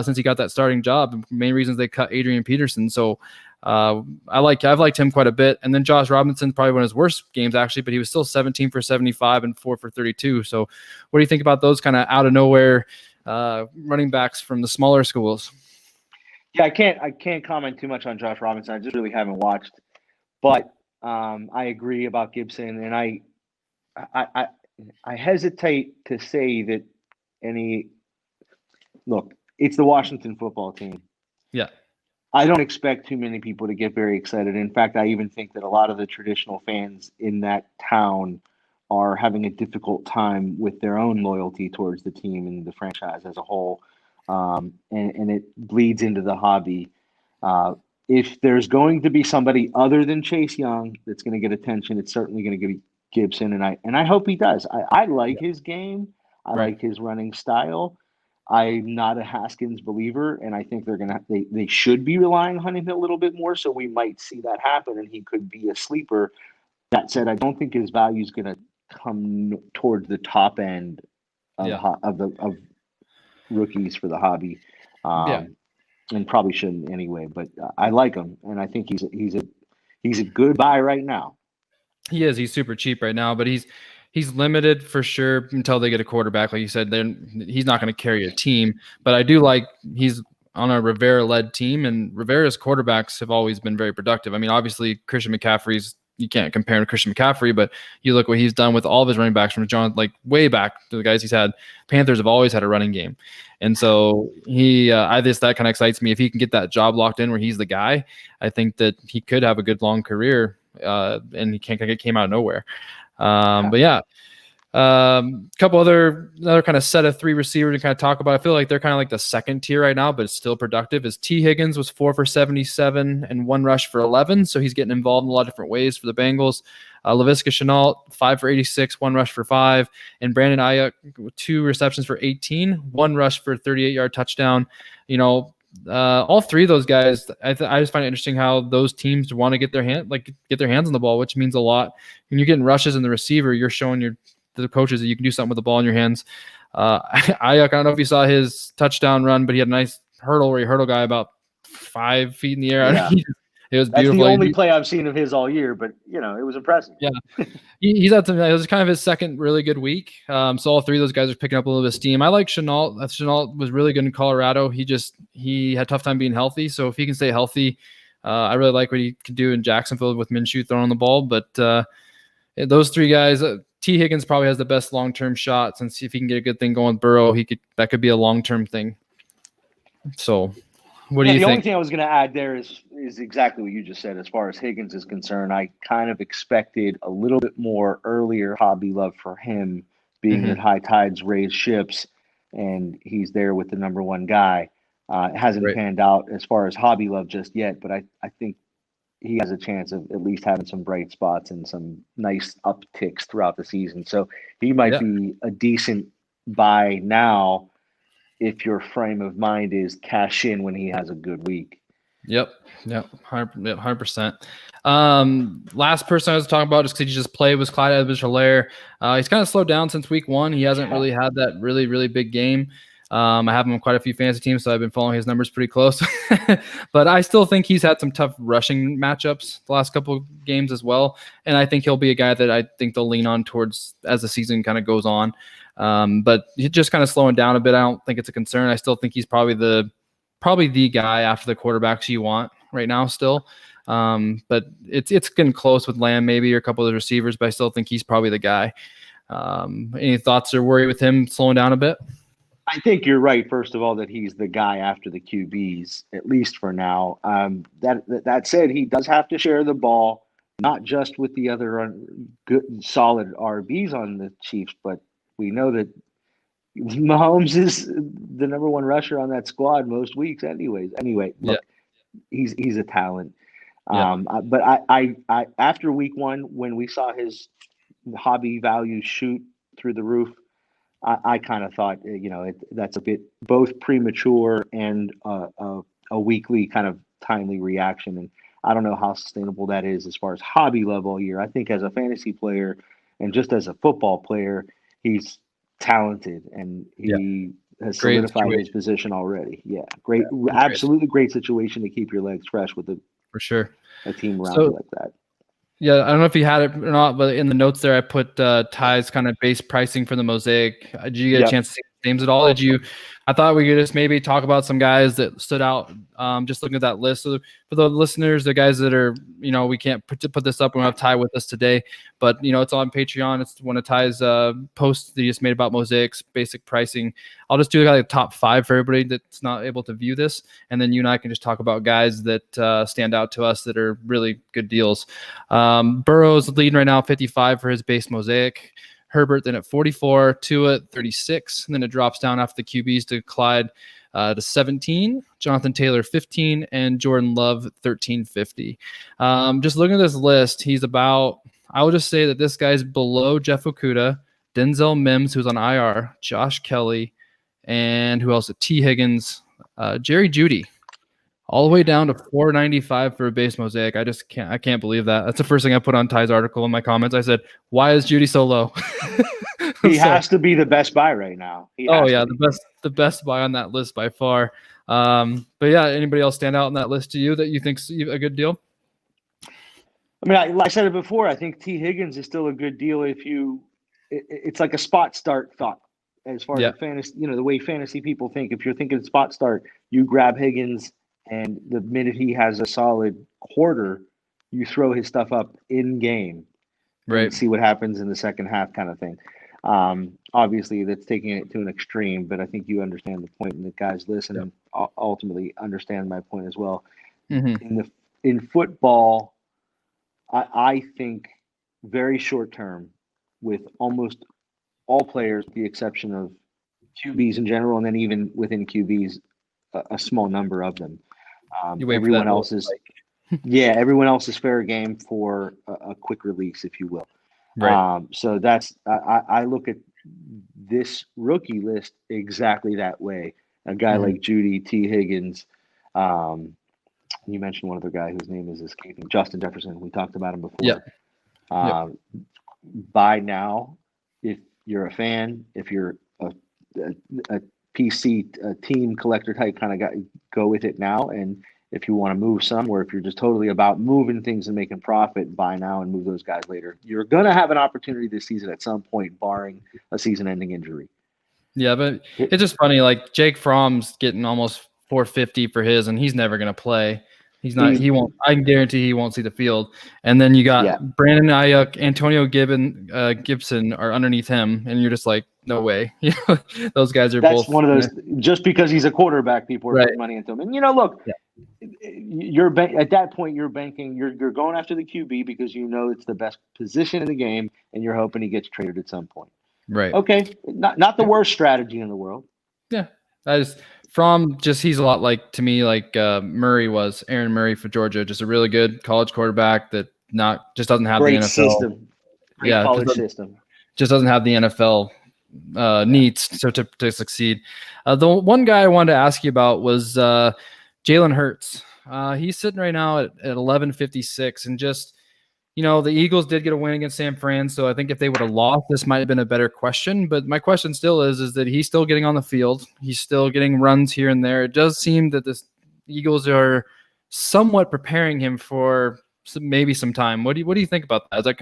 S1: since he got that starting job. Main reasons they cut Adrian Peterson. So I've liked him quite a bit. And then Josh Robinson, probably one of his worst games actually, but he was still 17 for 75 and 4 for 32. So what do you think about those kind of out of nowhere running backs from the smaller schools?
S2: Yeah, I can't comment too much on Josh Robinson. I just really haven't watched, but I agree about Gibson, and I hesitate to say that it's the Washington football team.
S1: Yeah.
S2: I don't expect too many people to get very excited. In fact, I even think that a lot of the traditional fans in that town are having a difficult time with their own loyalty towards the team and the franchise as a whole. And it bleeds into the hobby. If there's going to be somebody other than Chase Young that's going to get attention, it's certainly going to be Gibson, and I hope he does. I like his game. I like his running style. I'm not a Haskins believer, and I think they should be relying on him a little bit more. So we might see that happen, and he could be a sleeper. That said, I don't think his value is going to come towards the top end of rookies for the hobby, and probably shouldn't anyway. But I like him, and I think he's a good buy right now.
S1: He is. He's super cheap right now, but he's limited for sure until they get a quarterback. Like you said, then he's not going to carry a team. But I do like he's on a Rivera-led team, and Rivera's quarterbacks have always been very productive. I mean, obviously Christian McCaffrey's, you can't compare him to Christian McCaffrey, but you look what he's done with all of his running backs from John, like way back to the guys he's had. Panthers have always had a running game, and so that kind of excites me. If he can get that job locked in where he's the guy, I think that he could have a good long career. And he came out of nowhere. But yeah, couple another kind of set of 3 receivers to kind of talk about. I feel like they're kind of like the second tier right now, but it's still productive. Is T. Higgins was 4 for 77 and 1 rush for 11. So he's getting involved in a lot of different ways for the Bengals. Laviska Shenault, 5 for 86, 1 rush for 5. And Brandon Ayuk, 2 receptions for 18, 1 rush for 38-yard touchdown. All 3 of those guys, I just find it interesting how those teams want to get their hands on the ball, which means a lot. When you're getting rushes in the receiver, you're showing the coaches that you can do something with the ball in your hands. Ayuk, I don't know if you saw his touchdown run, but he had a nice hurdle where he hurdled a guy about 5 feet in the air.
S2: Yeah.
S1: It was
S2: That's
S1: beautiful.
S2: The only play I've seen of his all year, but it was impressive.
S1: Yeah, he's had some. It was kind of his second really good week. So all 3 of those guys are picking up a little bit of steam. I like Shenault. Shenault was really good in Colorado. He had a tough time being healthy. So if he can stay healthy, I really like what he can do in Jacksonville with Minshew throwing the ball. But those 3 guys, T. Higgins probably has the best long-term shot, since if he can get a good thing going with Burrow, that could be a long-term thing. So. What do you think?
S2: The only thing I was going to add there is exactly what you just said. As far as Higgins is concerned, I kind of expected a little bit more earlier hobby love for him, being that high tides raise ships, and he's there with the number 1 guy. It hasn't panned out as far as hobby love just yet, but I think he has a chance of at least having some bright spots and some nice upticks throughout the season. So he might be a decent buy now, if your frame of mind is cash in when he has a good week.
S1: Yep, 100%. Last person I was talking about, just because he just played, was Clyde Edwards-Helaire. He's kind of slowed down since week 1. He hasn't really had that really, really big game. I have him on quite a few fantasy teams, so I've been following his numbers pretty close. But I still think he's had some tough rushing matchups the last couple of games as well. And I think he'll be a guy that I think they'll lean on towards as the season kind of goes on. But he's just kind of slowing down a bit. I don't think it's a concern. I still think he's probably the guy after the quarterbacks you want right now still. But it's getting close with Lamb maybe, or a couple of the receivers, but I still think he's probably the guy. Any thoughts or worry with him slowing down a bit?
S2: I think you're right, first of all, that he's the guy after the QBs, at least for now. That said, he does have to share the ball, not just with the other good, solid RBs on the Chiefs, but we know that Mahomes is the number 1 rusher on that squad most weeks anyways. Anyway, look, he's a talent. But I after week one, when we saw his hobby value shoot through the roof, I kind of thought, that's a bit both premature and a weekly kind of timely reaction. And I don't know how sustainable that is as far as hobby level year. I think as a fantasy player and just as a football player, he's talented and he has solidified his position already. Yeah, great, absolutely great situation to keep your legs fresh with
S1: for sure
S2: a team around you like that.
S1: Yeah, I don't know if you had it or not, but in the notes there, I put Ty's kind of base pricing for the Mosaic. Did you get a chance to see names at all? I thought we could just maybe talk about some guys that stood out. Just looking at that list. So for the listeners, the guys that are, we can't put this up. We don't have Ty with us today, but it's on Patreon. It's one of Ty's posts that he just made about Mosaic's basic pricing. I'll just do like a top 5 for everybody that's not able to view this, and then you and I can just talk about guys that stand out to us that are really good deals. Burrow's leading right now, 55 for his base Mosaic. Herbert then at 44, Tua at 36, and then it drops down after the QBs to Clyde to 17, Jonathan Taylor 15, and Jordan Love 1350. Just looking at this list, he's about, I will just say that this guy's below Jeff Okuda, Denzel Mims, who's on IR, Josh Kelly, and who else? T. Higgins, Jerry Jeudy. All the way down to 495 for a base Mosaic. I can't believe that. That's the first thing I put on Ty's article in my comments. I said, why is Jeudy so low?
S2: He has to be the best buy right now.
S1: The best buy on that list by far. But yeah, anybody else stand out on that list to you that you think's a good deal?
S2: I mean, I said it before. I think T. Higgins is still a good deal it's like a spot start thought as far as fantasy, the way fantasy people think. If you're thinking spot start, you grab Higgins. And the minute he has a solid quarter, you throw his stuff up in game, right? And see what happens in the second half, kind of thing. Obviously, that's taking it to an extreme, but I think you understand the point, and the guys listen and ultimately understand my point as well. Mm-hmm. In football, I think very short term, with almost all players, with the exception of QBs in general, and then even within QBs, a small number of them. Everyone else is fair game for a quick release, if you will. Right. So that's I look at this rookie list exactly that way. A guy like Jeudy, T. Higgins. You mentioned one other guy whose name is escaping, Justin Jefferson. We talked about him before. Yeah. By now, if you're a fan, if you're a PC team collector type kind of guy, go with it now. And if you want to move some, or if you're just totally about moving things and making profit, buy now and move those guys later. You're going to have an opportunity this season at some point, barring a season-ending injury.
S1: Yeah, but it's just funny. Like Jake Fromm's getting almost 450 for his, and he's never going to play. He won't. I can guarantee he won't see the field. And then you got Brandon Ayuk, Antonio Gibson are underneath him, and you're just like, no way. Those guys are both.
S2: That's one of those. Just because he's a quarterback, people are putting money into him. And look, you're at that point, you're banking. You're going after the QB because it's the best position in the game, and you're hoping he gets traded at some point.
S1: Right.
S2: Okay. Not the worst strategy in the world.
S1: Yeah. He's a lot to me like Murray was, Aaron Murray for Georgia, just a really good college quarterback that just doesn't have
S2: great
S1: the NFL
S2: system. Great college system.
S1: Just doesn't have the NFL needs to succeed. The one guy I wanted to ask you about was Jalen Hurts. He's sitting right now at 1156, and just the Eagles did get a win against San Fran, so I think if they would have lost, this might have been a better question. But my question still is that he's still getting on the field. He's still getting runs here and there. It does seem that the Eagles are somewhat preparing him for maybe some time. What do you think about that? Is that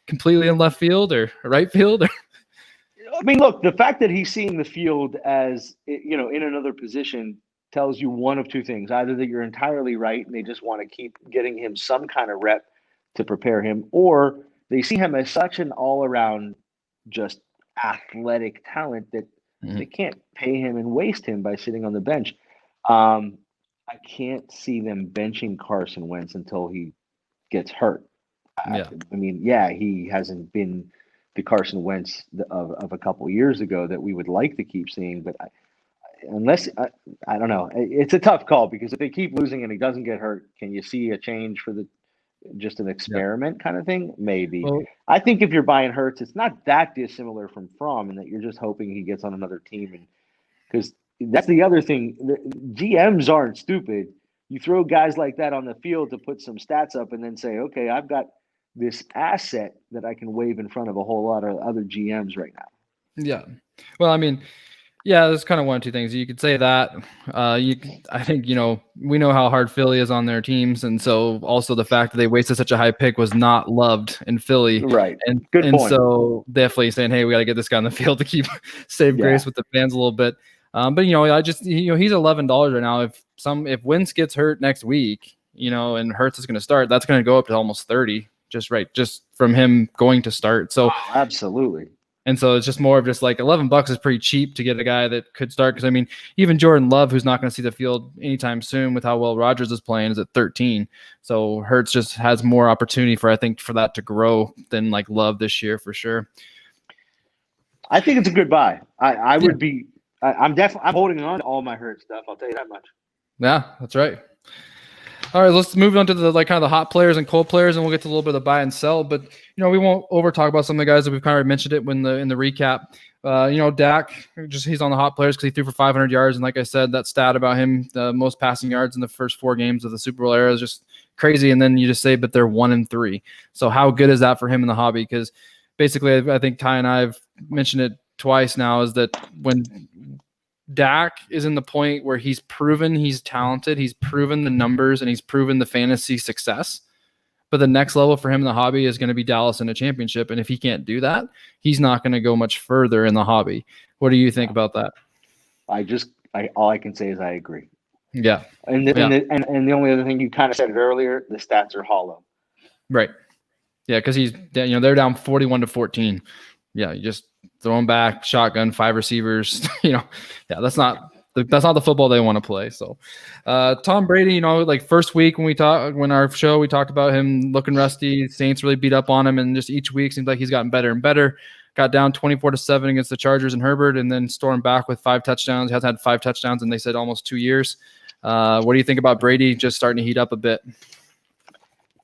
S1: completely in left field or right field?
S2: I mean, look, the fact that he's seeing the field as in another position tells you one of two things: either that you're entirely right and they just want to keep getting him some kind of rep to prepare him, or they see him as such an all-around just athletic talent that they can't pay him and waste him by sitting on the bench. I can't see them benching Carson Wentz until he gets hurt. I mean, he hasn't been the Carson Wentz of a couple years ago that we would like to keep seeing, but unless I don't know. It's a tough call because if they keep losing and he doesn't get hurt, can you see a change for just an experiment kind of thing? Maybe.
S1: Well,
S2: I think if you're buying Hurts, it's not that dissimilar from Fromm, and that you're just hoping he gets on another team, and because that's the other thing. The GMs aren't stupid. You throw guys like that on the field to put some stats up, and then say, okay, I've got this asset that I can wave in front of a whole lot of other GMs right now.
S1: Yeah. Well, I mean, yeah, there's kind of one or two things. You could say that. I think, we know how hard Philly is on their teams. And so also the fact that they wasted such a high pick was not loved in Philly.
S2: Right.
S1: And
S2: good point.
S1: So definitely saying, hey, we got to get this guy on the field to save grace with the fans a little bit. But he's $11 right now. If Wentz gets hurt next week, and Hurts is going to start, that's going to go up to almost 30, just from him going to start. So
S2: absolutely.
S1: And so it's just more of just like $11 is pretty cheap to get a guy that could start. Because I mean, even Jordan Love, who's not going to see the field anytime soon with how well Rodgers is playing, is at 13. So Hurts just has more opportunity for that to grow than like Love this year for sure.
S2: I think it's a good buy. I would be. I'm holding on to all my Hurts stuff. I'll tell you that much.
S1: Yeah, that's right. All right, let's move on to the kind of the hot players and cold players, and we'll get to a little bit of the buy and sell. But we won't over talk about some of the guys that we've kind of mentioned it in the recap. Dak, he's on the hot players because he threw for 500 yards, and like I said, that stat about him, the most passing yards in the first 4 games of the Super Bowl era is just crazy. And then you just say, but they're 1-3. So how good is that for him in the hobby? Because basically, I think Ty and I have mentioned it twice now, is that when Dak is in the point where he's proven he's talented, he's proven the numbers, and he's proven the fantasy success. But the next level for him in the hobby is going to be Dallas in a championship. And if he can't do that, he's not going to go much further in the hobby. What do you think about that?
S2: All I can say is I agree.
S1: Yeah.
S2: And the only other thing, you kind of said it earlier, the stats are hollow.
S1: Right. Yeah, because they're down 41-14. Yeah, you just throw them back, shotgun, 5 receivers. That's not the football they want to play. So, Tom Brady, like first week when our show, we talked about him looking rusty. Saints really beat up on him, and just each week seems like he's gotten better and better. Got down 24-7 against the Chargers and Herbert, and then stormed back with 5 touchdowns. He has had 5 touchdowns, and they said almost 2 years. What do you think about Brady just starting to heat up a bit?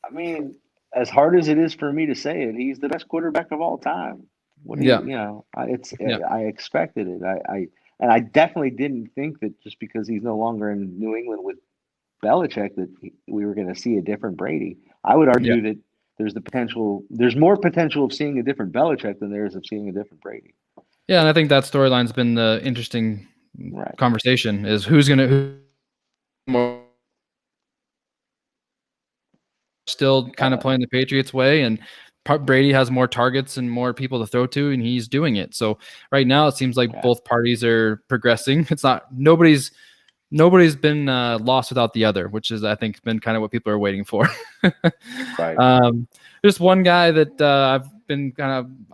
S2: I mean, as hard as it is for me to say it, he's the best quarterback of all time. I expected it. I definitely didn't think that just because he's no longer in New England with Belichick that we were going to see a different Brady. I would argue that there's more potential of seeing a different Belichick than there is of seeing a different Brady.
S1: Yeah, and I think that storyline's been the interesting conversation is who's more still kind of playing the Patriots way, and Brady has more targets and more people to throw to, and he's doing it. So right now it seems like both parties are progressing. It's not nobody's been lost without the other, which is I think been kind of what people are waiting for.
S2: Right.
S1: Just one guy that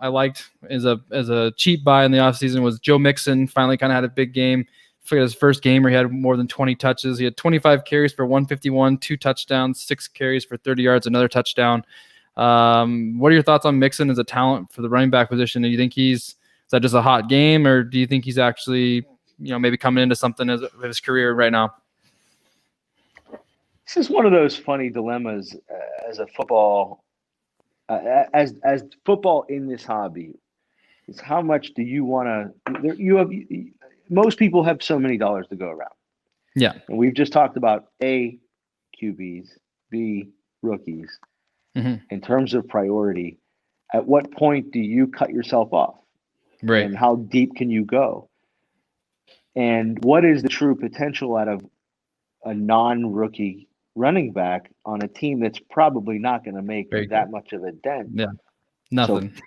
S1: I liked as a cheap buy in the offseason was Joe Mixon. Finally kind of had a big game. For his first game where he had more than 20 touches. He had 25 carries for 151, 2 touchdowns, 6 carries for 30 yards, another touchdown. What are your thoughts on Mixon as a talent for the running back position? Do you think is that just a hot game, or do you think he's actually, maybe coming into something as his career right now?
S2: This is one of those funny dilemmas as a football, as football in this hobby. Is how much do you want to? Most people have so many dollars to go around.
S1: Yeah.
S2: And we've just talked about A, QBs, B, rookies.
S1: Mm-hmm.
S2: In terms of priority, at what point do you cut yourself off?
S1: Right.
S2: And how deep can you go? And what is the true potential out of a non-rookie running back on a team that's probably not going to make that much of a dent?
S1: Yeah. Nothing.
S2: So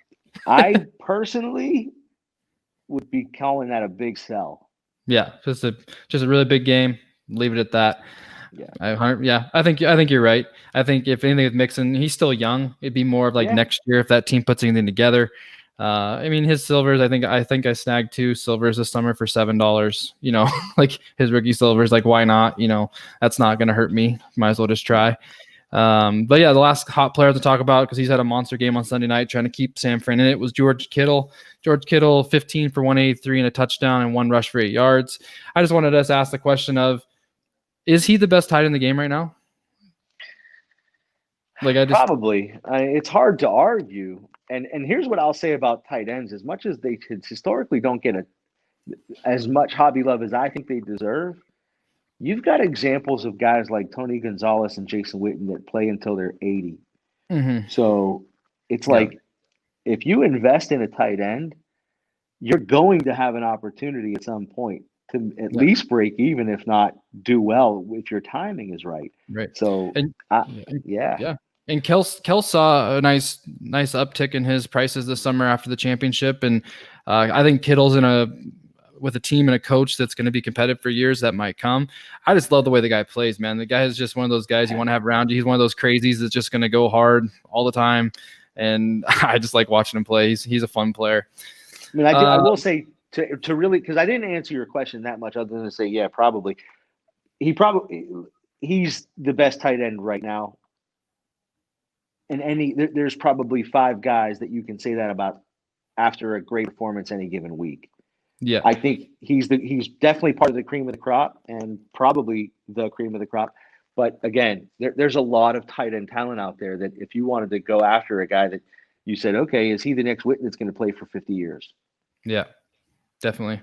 S2: I personally would be calling that a big sell.
S1: Yeah, just a really big game. Leave it at that.
S2: Yeah.
S1: I think you're right. I think if anything with Mixon, he's still young. It'd be more of like next year if that team puts anything together. His silvers, I think I snagged 2 silvers this summer for $7. Like his rookie silvers, like why not? That's not going to hurt me. Might as well just try. But yeah, the last hot player to talk about, because he's had a monster game on Sunday night trying to keep San Fran in it, was George Kittle. George Kittle, 15 for 183 and a touchdown and 1 rush for 8 yards. I just wanted us to ask the question of, is he the best tight end in the game right now?
S2: Probably. It's hard to argue. And here's what I'll say about tight ends. As much as they historically don't get as much hobby love as I think they deserve, you've got examples of guys like Tony Gonzalez and Jason Witten that play until they're 80.
S1: Mm-hmm.
S2: So it's like, if you invest in a tight end, you're going to have an opportunity at some point to at least break even, if not do well, if your timing is right.
S1: Right.
S2: So,
S1: yeah. And Kel saw a nice uptick in his prices this summer after the championship, and I think Kittle's with a team and a coach that's going to be competitive for years that might come. I just love the way the guy plays, man. The guy is just one of those guys you want to have around you. He's one of those crazies that's just going to go hard all the time, and I just like watching him play. He's a fun player.
S2: I mean, I will say to really, because I didn't answer your question that much other than to say, yeah, probably. He's the best tight end right now. And there's probably 5 guys that you can say that about after a great performance any given week.
S1: Yeah,
S2: I think he's definitely part of the cream of the crop, and probably the cream of the crop. But again, there's a lot of tight end talent out there that if you wanted to go after a guy that you said, okay, is he the next Witten that's going to play for 50 years?
S1: Yeah, definitely.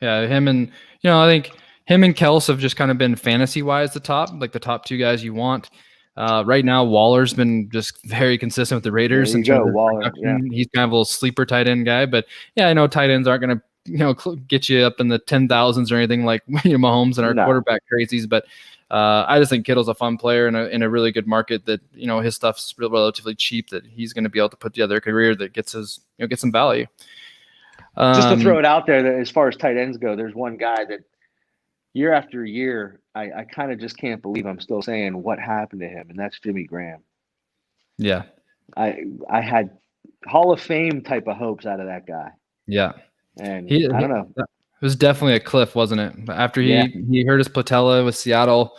S1: Yeah, him and I think him and Kels have just kind of been fantasy wise the top 2 guys you want. Right now, Waller's been just very consistent with the Raiders.
S2: There you go, Waller. Yeah.
S1: He's kind of a little sleeper tight end guy, but yeah, I know tight ends aren't going to get you up in the 10,000s or anything like Mahomes and our quarterback crazies. But I just think Kittle's a fun player in a really good market that his stuff's relatively cheap, that he's going to be able to put together a career that gets some value.
S2: Just to throw it out there, that as far as tight ends go, there's one guy that year after year, I kind of just can't believe I'm still saying what happened to him, and that's Jimmy Graham.
S1: Yeah.
S2: I had Hall of Fame type of hopes out of that guy.
S1: Yeah.
S2: And I don't know.
S1: It was definitely a cliff, wasn't it? After he hurt his patella with Seattle,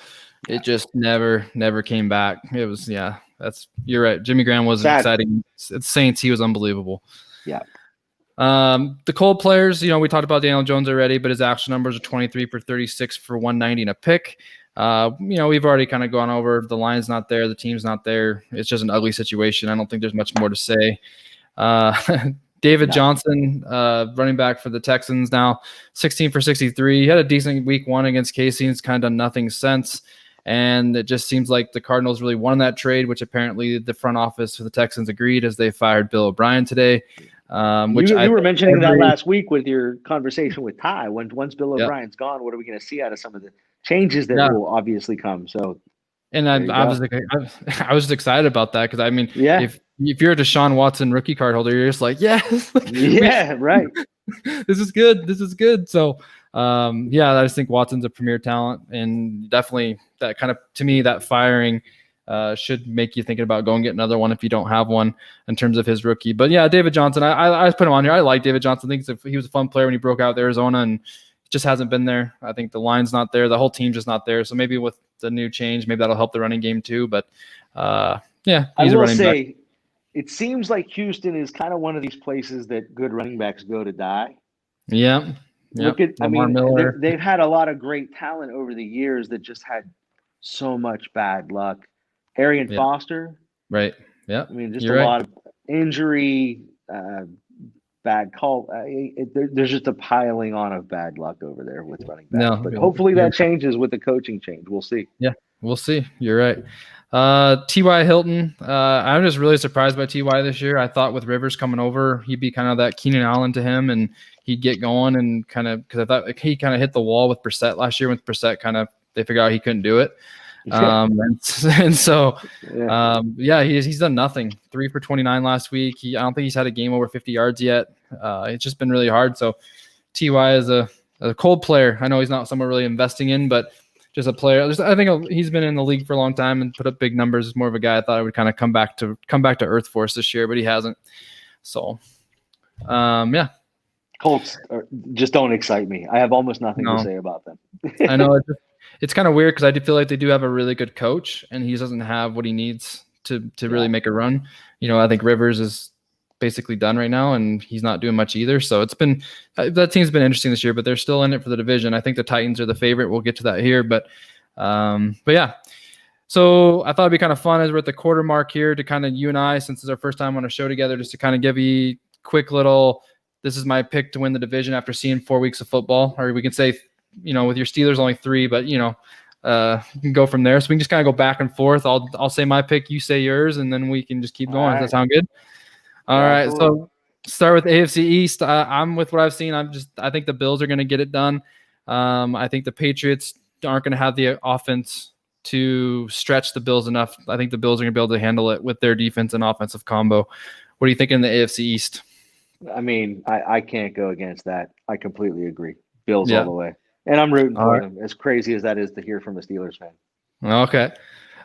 S1: it just never came back. It was, you're right. Jimmy Graham was exciting. At Saints, he was unbelievable.
S2: Yeah.
S1: The Cold players, we talked about Daniel Jones already, but his actual numbers are 23 for 36 for 190 and a pick. We've already kind of gone over the line's not there, the team's not there. It's just an ugly situation. I don't think there's much more to say. David Johnson, running back for the Texans now, 16 for 63. He had a decent week 1 against KC. It's kind of done nothing since. And it just seems like the Cardinals really won that trade, which apparently the front office for the Texans agreed as they fired Bill O'Brien today.
S2: Which you were mentioning that last week with your conversation with Ty. Once Bill O'Brien's gone, what are we going to see out of some of the changes that will obviously come? So,
S1: and I was excited about that because if you're a Deshaun Watson rookie card holder, you're just like,
S2: right.
S1: This is good. So, I just think Watson's a premier talent, and definitely that kind of, to me, that firing should make you thinking about going get another one if you don't have one in terms of his rookie. But yeah, David Johnson, I put him on here. I like David Johnson. I think he was a fun player when he broke out with Arizona, and just hasn't been there. I think the line's not there. The whole team's just not there. So maybe with the new change, maybe that'll help the running game too. But he's a running back.
S2: It seems like Houston is kind of one of these places that good running backs go to die.
S1: Yeah.
S2: Look at, they've had a lot of great talent over the years that just had so much bad luck. Arian Foster.
S1: Right. Yeah.
S2: Just a lot of injury, bad call. There's just a piling on of bad luck over there with running backs. But hopefully that changes with the coaching change. We'll see.
S1: Yeah, we'll see. You're right. T.Y. Hilton. I'm just really surprised by T.Y. this year. I thought with Rivers coming over, he'd be kind of that Keenan Allen to him, and he'd get going and kind of, because I thought he kind of hit the wall with Brissett last year. With Brissett, kind of they figured out he couldn't do it. He's done nothing. 3 for 29 last week. I don't think he's had a game over 50 yards yet. It's just been really hard. So Ty is a cold player. I know he's not someone really investing in, but just a player. I think he's been in the league for a long time and put up big numbers. It's more of a guy I thought would kind of come back to earth for us this year, but he hasn't. So
S2: Colts just don't excite me. I have almost nothing to say about them.
S1: I know. It's kind of weird because I do feel like they do have a really good coach, and he doesn't have what he needs to really make a run. I think Rivers is basically done right now, and he's not doing much either. So it's been that team's been interesting this year, but they're still in it for the division. I think the Titans are the favorite. We'll get to that here, but yeah. So I thought it'd be kind of fun as we're at the quarter mark here to kind of you and I, since it's our first time on a show together, just to kind of give you quick little. This is my pick to win the division after seeing 4 weeks of football, or we can say, with your Steelers only 3, but you can go from there. So we can just kind of go back and forth. I'll say my pick, you say yours, and then we can just keep going. Does that sound good? All right. So start with AFC East. I'm with what I've seen. I think the Bills are going to get it done. I think the Patriots aren't going to have the offense to stretch the Bills enough. I think the Bills are going to be able to handle it with their defense and offensive combo. What do you think in the AFC East?
S2: I mean, I can't go against that. I completely agree. Bills all the way. And I'm rooting for them, as crazy as that is to hear from a Steelers fan.
S1: Okay.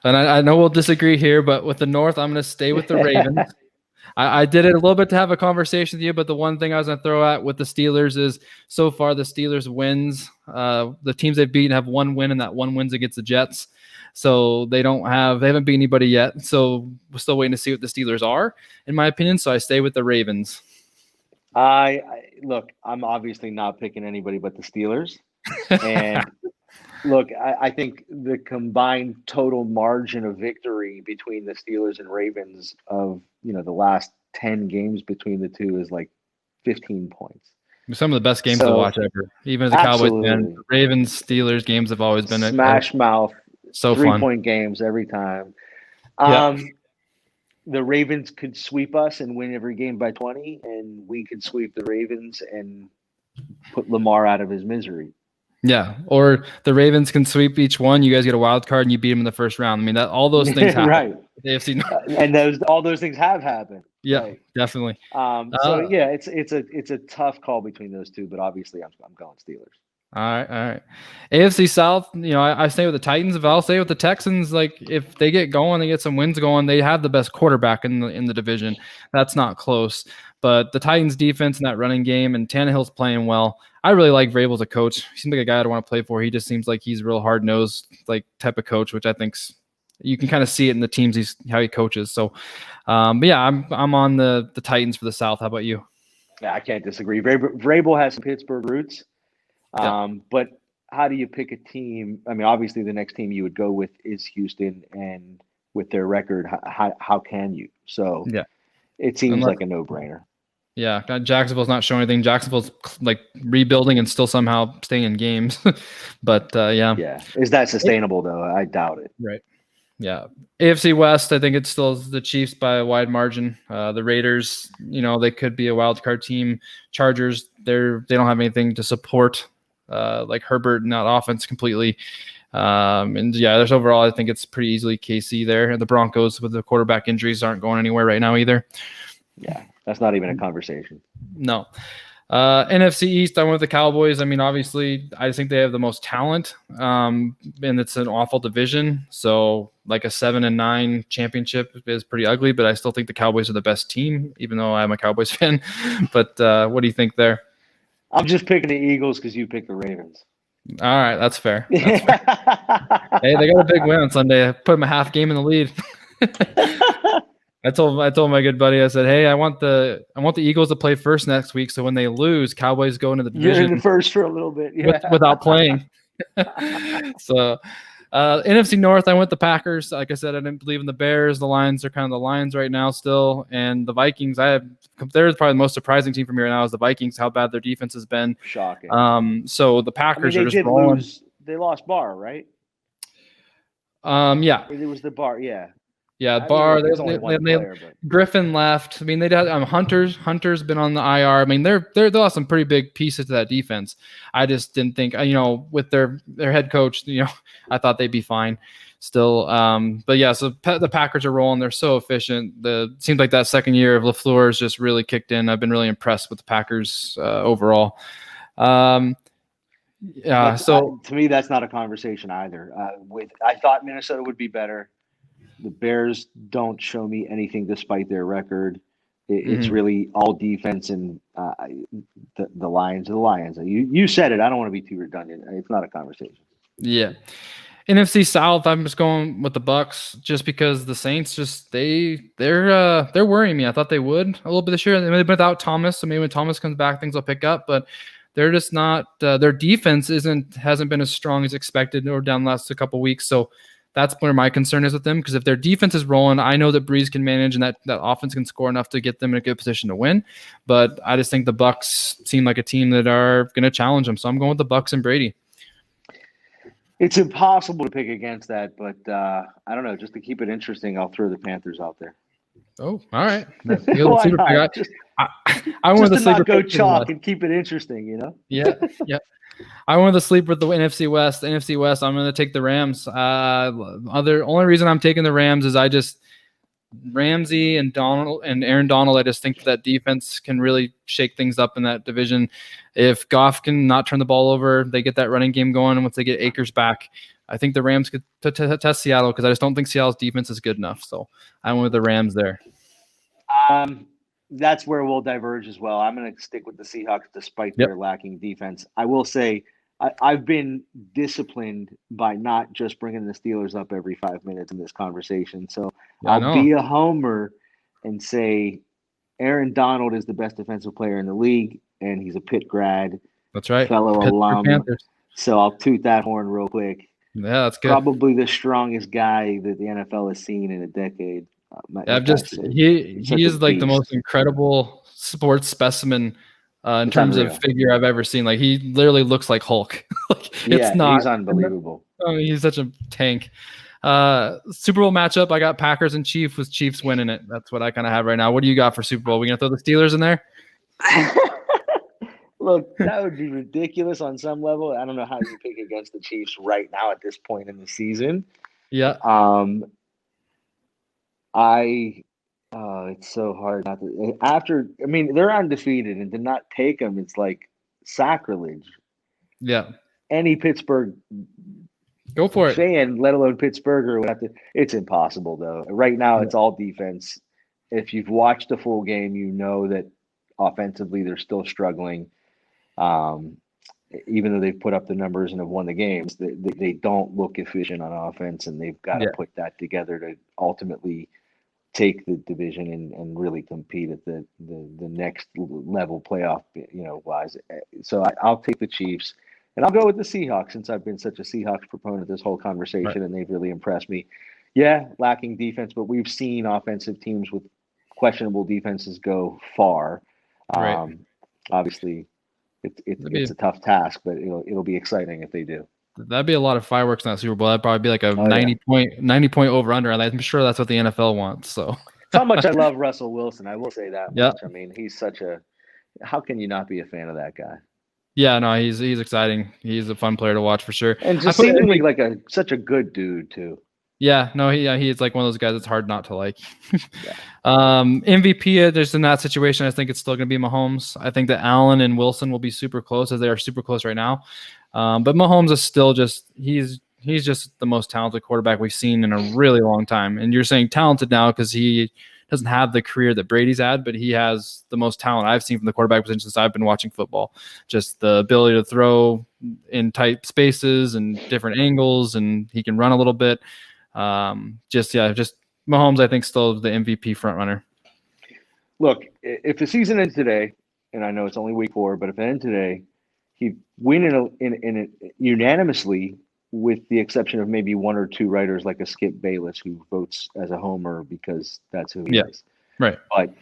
S1: And I know we'll disagree here, but with the North, I'm going to stay with the Ravens. I did it a little bit to have a conversation with you, but the one thing I was going to throw at with the Steelers is so far the Steelers wins. The teams they've beaten have one win, and that one wins against the Jets. So they haven't beat anybody yet. So we're still waiting to see what the Steelers are, in my opinion. So I stay with the Ravens.
S2: Look, I'm obviously not picking anybody but the Steelers. And look, I think the combined total margin of victory between the Steelers and Ravens of, the last 10 games between the two is like 15 points.
S1: Some of the best games to watch ever. Even as a Cowboys fan, Ravens Steelers games have always been
S2: smash mouth.
S1: So
S2: 3-point games every time. The Ravens could sweep us and win every game by 20, and we could sweep the Ravens and put Lamar out of his misery.
S1: Yeah, or the Ravens can sweep each one. You guys get a wild card, and you beat them in the first round. I mean, all those things happen.
S2: Right.
S1: AFC
S2: and all those things have happened.
S1: Yeah,
S2: right.
S1: Definitely.
S2: So yeah, it's a tough call between those two, but obviously I'm going Steelers.
S1: All right. AFC South, I stay with the Titans. If I'll stay with the Texans, like if they get going, they get some wins going, they have the best quarterback in the division. That's not close. But the Titans defense and that running game, and Tannehill's playing well. I really like Vrabel as a coach. He seems like a guy I'd want to play for. He just seems like he's a real hard-nosed type of coach, which I think's you can kind of see it in the teams how he coaches. So, but yeah, I'm on the Titans for the South. How about you?
S2: Yeah, I can't disagree. Vrabel has some Pittsburgh roots. But how do you pick a team? I mean, obviously the next team you would go with is Houston, and with their record, how can you? So it seems like a no-brainer.
S1: Yeah, Jacksonville's not showing anything. Jacksonville's rebuilding and still somehow staying in games. But
S2: yeah. Is that sustainable though? I doubt it.
S1: Right. Yeah. AFC West, I think it's still the Chiefs by a wide margin. The Raiders, they could be a wild card team. Chargers, they don't have anything to support Herbert in that offense completely. There's overall, I think it's pretty easily KC there. And the Broncos with the quarterback injuries aren't going anywhere right now either.
S2: Yeah, that's not even a conversation.
S1: No. NFC East, I went with the Cowboys. I mean, obviously, I just think they have the most talent, and it's an awful division. So, like a 7-9 championship is pretty ugly, but I still think the Cowboys are the best team, even though I'm a Cowboys fan. But what do you think there?
S2: I'm just picking the Eagles because you picked the Ravens.
S1: All right, that's fair. Hey, they got a big win on Sunday. I put them a half game in the lead. I told my good buddy, I said, hey, I want the Eagles to play first next week, so when they lose, Cowboys go into the division.
S2: You're in the first for a little bit,
S1: without playing. So NFC North, I went the Packers. Like I said, I didn't believe in the Bears. The Lions are kind of the Lions right now still, and the Vikings. They're probably the most surprising team for me right now is the Vikings. How bad their defense has been.
S2: Shocking.
S1: So the Packers are just rolling.
S2: They lost Barr, right?
S1: Yeah.
S2: It was the Barr, yeah.
S1: Yeah, Barr. Griffin left. I mean, they had Hunter's been on the IR. I mean, they'll have some pretty big pieces to that defense. I just didn't think, with their head coach, I thought they'd be fine still. But yeah, so the Packers are rolling. They're so efficient. It seems like that second year of LaFleur has just really kicked in. I've been really impressed with the Packers overall. So
S2: to me, that's not a conversation either. I thought Minnesota would be better. The Bears don't show me anything despite their record. It's really all defense, and the Lions are the Lions. You said it. I don't want to be too redundant. It's not a conversation.
S1: Yeah. NFC South, I'm just going with the Bucks just because the Saints they're worrying me. I thought they would a little bit this year. They've been without Thomas, so maybe when Thomas comes back, things will pick up. But they're just not. Their defense hasn't been as strong as expected or down the last couple of weeks. So that's where my concern is with them. Because if their defense is rolling, I know that Breeze can manage and that offense can score enough to get them in a good position to win. But I just think the Bucks seem like a team that are going to challenge them. So I'm going with the Bucks and Brady.
S2: It's impossible to pick against that, but I don't know. Just to keep it interesting, I'll throw the Panthers out there.
S1: Oh, all right.
S2: Why not? I want to not go chalk and keep it interesting, you know?
S1: Yeah. I wanted to sleep with the NFC West. The NFC West, I'm going to take the Rams. Only reason I'm taking the Rams is Ramsey and Aaron Donald, I just think that defense can really shake things up in that division. If Goff can not turn the ball over, they get that running game going, and once they get Akers back, I think the Rams could test Seattle because I just don't think Seattle's defense is good enough. So I went with the Rams there.
S2: That's where we'll diverge as well. I'm going to stick with the Seahawks despite their lacking defense. I will say I've been disciplined by not just bringing the Steelers up every 5 minutes in this conversation. So I'll be a homer and say Aaron Donald is the best defensive player in the league, and he's a Pitt grad.
S1: That's right.
S2: Fellow alum. Panthers. So I'll toot that horn real quick.
S1: Yeah, that's good.
S2: Probably the strongest guy that the NFL has seen in a decade.
S1: He is like the most incredible sports specimen in terms of figure I've ever seen. Like he literally looks like Hulk. He's
S2: unbelievable.
S1: I mean, he's such a tank. Super Bowl matchup. I got Packers and Chiefs with Chiefs winning it. That's what I kind of have right now. What do you got for Super Bowl? We gonna throw the Steelers in there?
S2: Look, that would be ridiculous on some level. I don't know how you pick against the Chiefs right now at this point in the season.
S1: Yeah.
S2: It's so hard not to. They're undefeated, and to not take them, it's like sacrilege.
S1: Yeah.
S2: Any Pittsburgh
S1: go for it
S2: fan, let alone Pittsburgher, would have to. It's impossible though. Right now, it's all defense. If you've watched the full game, you know that offensively they're still struggling. Even though they've put up the numbers and have won the games, they don't look efficient on offense, and they've got to put that together to ultimately take the division and really compete at the next level playoff, wise. So I'll take the Chiefs, and I'll go with the Seahawks since I've been such a Seahawks proponent this whole conversation, and they've really impressed me. Yeah, lacking defense, but we've seen offensive teams with questionable defenses go far. Obviously, it's a tough task, but it'll be exciting if they do.
S1: That'd be a lot of fireworks in that Super Bowl. That'd probably be like a 90 point over under. I'm sure that's what the NFL wants. So
S2: that's how much I love Russell Wilson. I will say that much. I mean, he's how can you not be a fan of that guy?
S1: Yeah, no, he's exciting. He's a fun player to watch for sure.
S2: And just seemingly like such a good dude too.
S1: Yeah, no, he's like one of those guys that's hard not to like. MVP, just in that situation, I think it's still going to be Mahomes. I think that Allen and Wilson will be super close, as they are super close right now. But Mahomes is still he's just the most talented quarterback we've seen in a really long time. And you're saying talented now because he doesn't have the career that Brady's had, but he has the most talent I've seen from the quarterback position since I've been watching football. Just the ability to throw in tight spaces and different angles, and he can run a little bit. Just Mahomes, I think, still the MVP front runner.
S2: Look, if the season ends today, and I know it's only week 4, but if it ends today, he'd win in unanimously, with the exception of maybe one or two writers like a Skip Bayless who votes as a homer because that's who he is.
S1: Right.
S2: But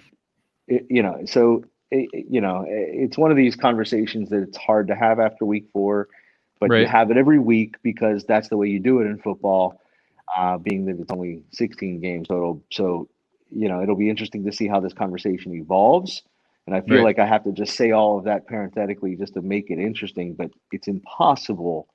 S2: it's one of these conversations that it's hard to have after week 4, but you have it every week because that's the way you do it in football. Being that it's only 16 games total. So, it'll be interesting to see how this conversation evolves. And I feel like I have to just say all of that parenthetically just to make it interesting, but it's impossible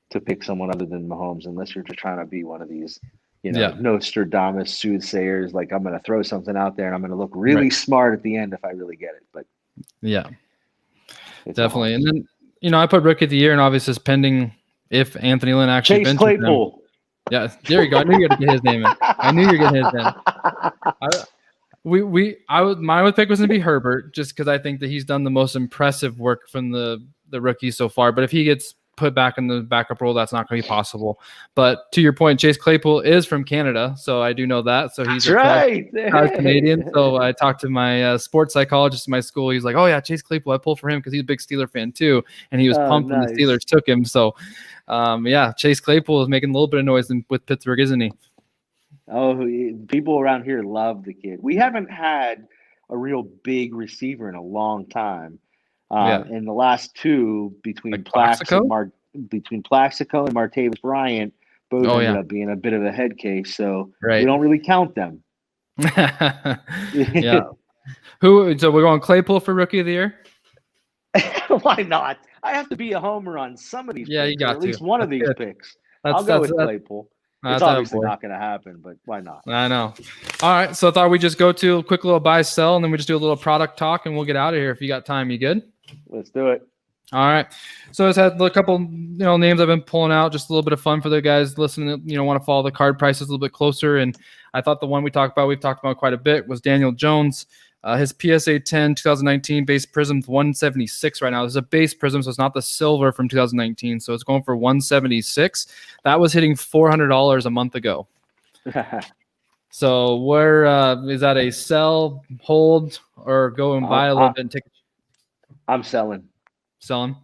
S2: to pick someone other than Mahomes unless you're just trying to be one of these, Nostradamus soothsayers. Like, I'm going to throw something out there and I'm going to look really smart at the end if I really get it. But
S1: yeah, definitely. And then, I put Rookie of the Year, and obviously it's pending if Anthony Lynn actually
S2: Chase Claypool.
S1: Yeah, there you go. I knew you were going to get his name in. I knew you were getting his name. My pick was going to be Herbert, just because I think that he's done the most impressive work from the rookies so far. But if he gets put back in the backup role. That's not going to be possible. But to your point, Chase Claypool is from Canada, so I do know that. So he's
S2: right.
S1: Canadian. So I talked to my sports psychologist in my school. He's like, "Oh yeah, Chase Claypool. I pull for him because he's a big Steeler fan too, and he was pumped when the Steelers took him." So, Chase Claypool is making a little bit of noise with Pittsburgh, isn't he?
S2: Oh, people around here love the kid. We haven't had a real big receiver in a long time. In the last two, between Plaxico and Martavis Bryant, both ended up being a bit of a head case. So we don't really count them.
S1: Yeah. So we're going Claypool for Rookie of the Year?
S2: Why not? I have to be a homer on some of these picks,
S1: you got
S2: or at least one of these picks. I'll go with Claypool. It's obviously not going to happen, but why not?
S1: I know. All right. So I thought we'd just go to a quick little buy sell, and then we just do a little product talk, and we'll get out of here if you got time. You good?
S2: Let's do it.
S1: All right. So it's had a couple, names I've been pulling out, just a little bit of fun for the guys listening, want to follow the card prices a little bit closer. And I thought the one we've talked about quite a bit, was Daniel Jones. His PSA 10 2019 base prism's 176 right now. This is a base prism, so it's not the silver from 2019. So it's going for 176. That was hitting $400 a month ago. So where is that a sell, hold, or go and buy a little bit and take?
S2: I'm selling.
S1: Selling.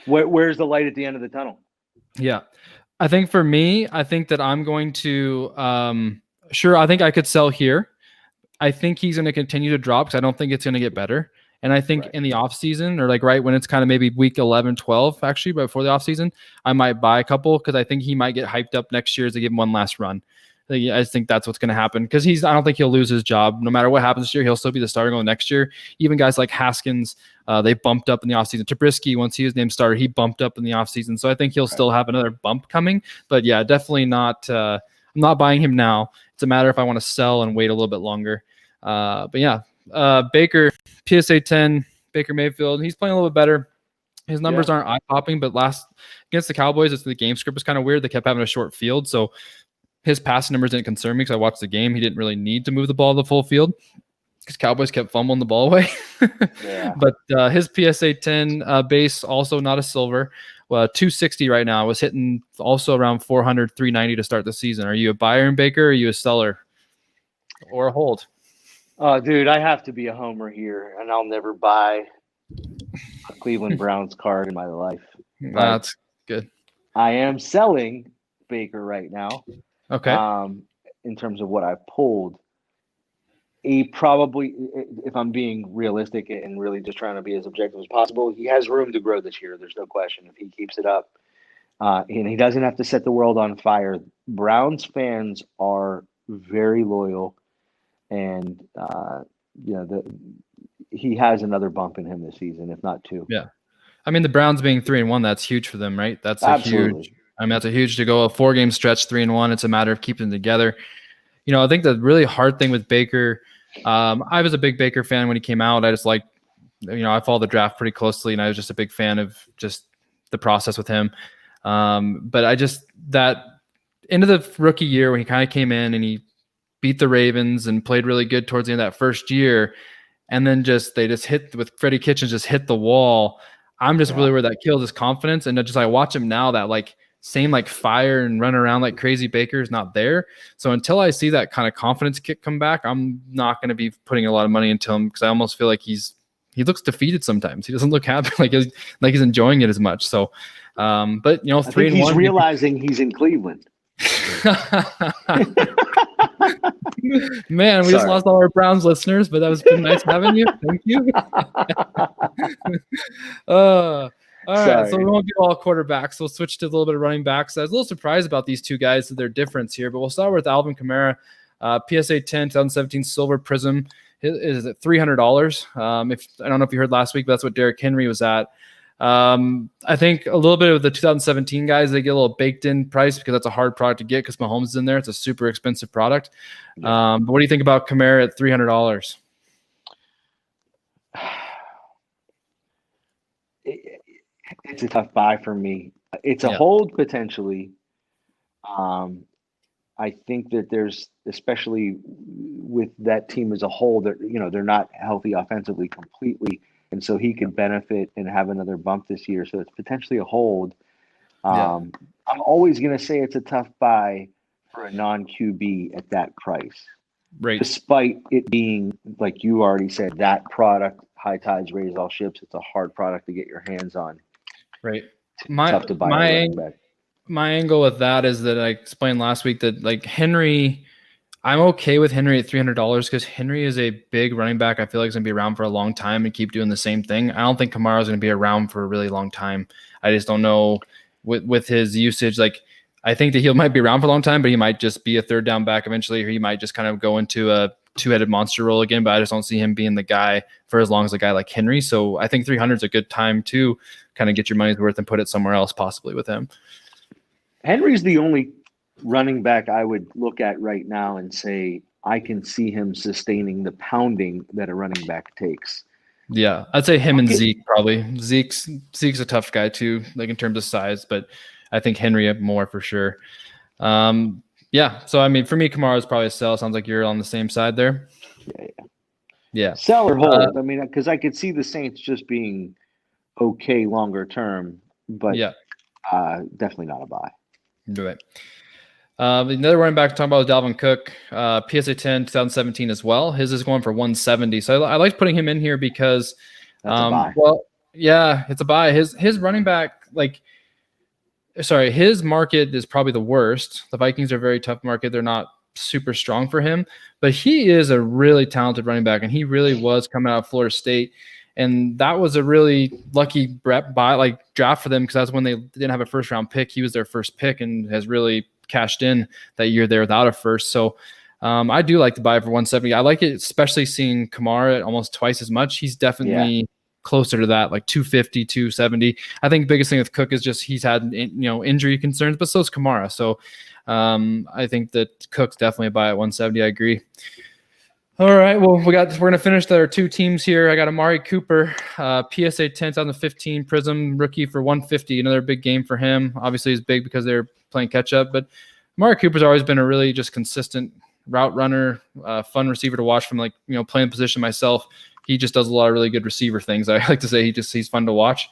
S2: Where's the light at the end of the tunnel?
S1: Yeah. I think for me, I think that I'm going to I think I could sell here. I think he's going to continue to drop because I don't think it's going to get better. And I think in the offseason, or right when it's kind of maybe week 11, 12, actually, before the offseason, I might buy a couple because I think he might get hyped up next year to give him one last run. I just think that's what's going to happen because I don't think he'll lose his job. No matter what happens this year, he'll still be the starter going next year. Even guys like Haskins, they bumped up in the offseason. Trubisky, once he was named starter, he bumped up in the offseason. So I think he'll still have another bump coming. But yeah, definitely not. I'm not buying him now. It's a matter if I want to sell and wait a little bit longer. Baker, PSA 10, Baker Mayfield, he's playing a little bit better. His numbers aren't eye-popping, but last against the Cowboys, the game script was kind of weird. They kept having a short field, so his passing numbers didn't concern me because I watched the game. He didn't really need to move the ball the full field because Cowboys kept fumbling the ball away. But his PSA 10 base, also not a silver, 260 right now, was hitting also around 400, 390 to start the season. Are you a buyer in Baker, or are you a seller or a hold?
S2: Oh, dude, I have to be a homer here, and I'll never buy a Cleveland Browns card in my life.
S1: That's good.
S2: I am selling Baker right now.
S1: Okay.
S2: In terms of what I've pulled, he probably, if I'm being realistic and really just trying to be as objective as possible, he has room to grow this year. There's no question if he keeps it up. And he doesn't have to set the world on fire. Browns fans are very loyal, and he has another bump in him this season, if not two.
S1: Yeah, I mean the Browns being 3-1, that's huge for them, right? That's
S2: Absolutely
S1: huge. I mean that's a huge to go a 4-game stretch 3-1. It's a matter of keeping them together. I think the really hard thing with Baker. I was a big Baker fan when he came out. I just like, I followed the draft pretty closely, and I was just a big fan of just the process with him. But I just that into the rookie year when he kind of came in and he beat the Ravens and played really good towards the end of that first year, and then they just hit with Freddie Kitchens, just hit the wall. I'm just really where that killed his confidence, and I watch him now that same fire and run around like crazy Baker is not there. So until I see that kind of confidence kick come back, I'm not going to be putting a lot of money into him because I almost feel like he looks defeated sometimes. He doesn't look happy, like he's enjoying it as much. So, but 3-1.
S2: He's realizing he's in Cleveland.
S1: Man, we just lost all our Browns listeners, but that was been nice having you. Thank you. All right, so we won't do all quarterbacks. We'll switch to a little bit of running backs. I was a little surprised about these two guys, their difference here, but we'll start with Alvin Kamara, PSA 10 2017 Silver Prism. Is at $300. I don't know if you heard last week, but that's what Derrick Henry was at. I think a little bit of the 2017 guys, they get a little baked in price because that's a hard product to get because Mahomes is in there. It's a super expensive product. But what do you think about Kamara at $300?
S2: It's a tough buy for me. It's a hold potentially. I think that there's, especially with that team as a whole, that they're not healthy offensively completely, and so he could benefit and have another bump this year. So it's potentially a hold. I'm always going to say it's a tough buy for a non-QB at that price.
S1: Right.
S2: Despite it being, like you already said, that product, high tides raise all ships. It's a hard product to get your hands on.
S1: Right.
S2: Tough to buy a running back.
S1: My angle with that is that I explained last week that like Henry, I'm okay with Henry at $300 because Henry is a big running back. I feel like he's going to be around for a long time and keep doing the same thing. I don't think Kamara is going to be around for a really long time. I just don't know with his usage. Like, I think that he might be around for a long time, but he might just be a third down back eventually, or he might just kind of go into a two-headed monster role again, but I just don't see him being the guy for as long as a guy like Henry. So I think 300 is a good time to kind of get your money's worth and put it somewhere else, possibly with him.
S2: Henry's the only running back I would look at right now and say I can see him sustaining the pounding that a running back takes.
S1: Yeah, I'd say him and Zeke probably. Zeke's a tough guy too, like in terms of size, but I think Henry more for sure. Yeah, so I mean, for me, Kamara is probably a sell. Sounds like you're on the same side there. Yeah.
S2: Sell or hold. I mean, because I could see the Saints just being okay longer term, but definitely not a buy.
S1: Do it. Another running back to talk about is Dalvin Cook, PSA 10, 2017 as well. His is going for 170. So I like putting him in here because,
S2: that's a buy.
S1: Well, yeah, it's a buy. His running back, his market is probably the worst. The Vikings are a very tough market. They're not super strong for him, but he is a really talented running back, and he really was coming out of Florida State. And that was a really lucky draft for them because that's when they didn't have a first round pick. He was their first pick and has really cashed in that year there without a first. So I do like to buy for 170. I like it, especially seeing Kamara at almost twice as much. He's definitely closer to that, like 250, 270. I think the biggest thing with Cook is just he's had injury concerns, but so is Kamara. So I think that Cook's definitely a buy at 170. I agree. All right, well, we're going to finish our two teams here. I got Amari Cooper, PSA 10, 2015 Prism rookie for 150. Another big game for him. Obviously, he's big because they're playing catch up, but Amari Cooper's always been a really just consistent route runner, fun receiver to watch from playing position myself. He just does a lot of really good receiver things. I like to say he's fun to watch.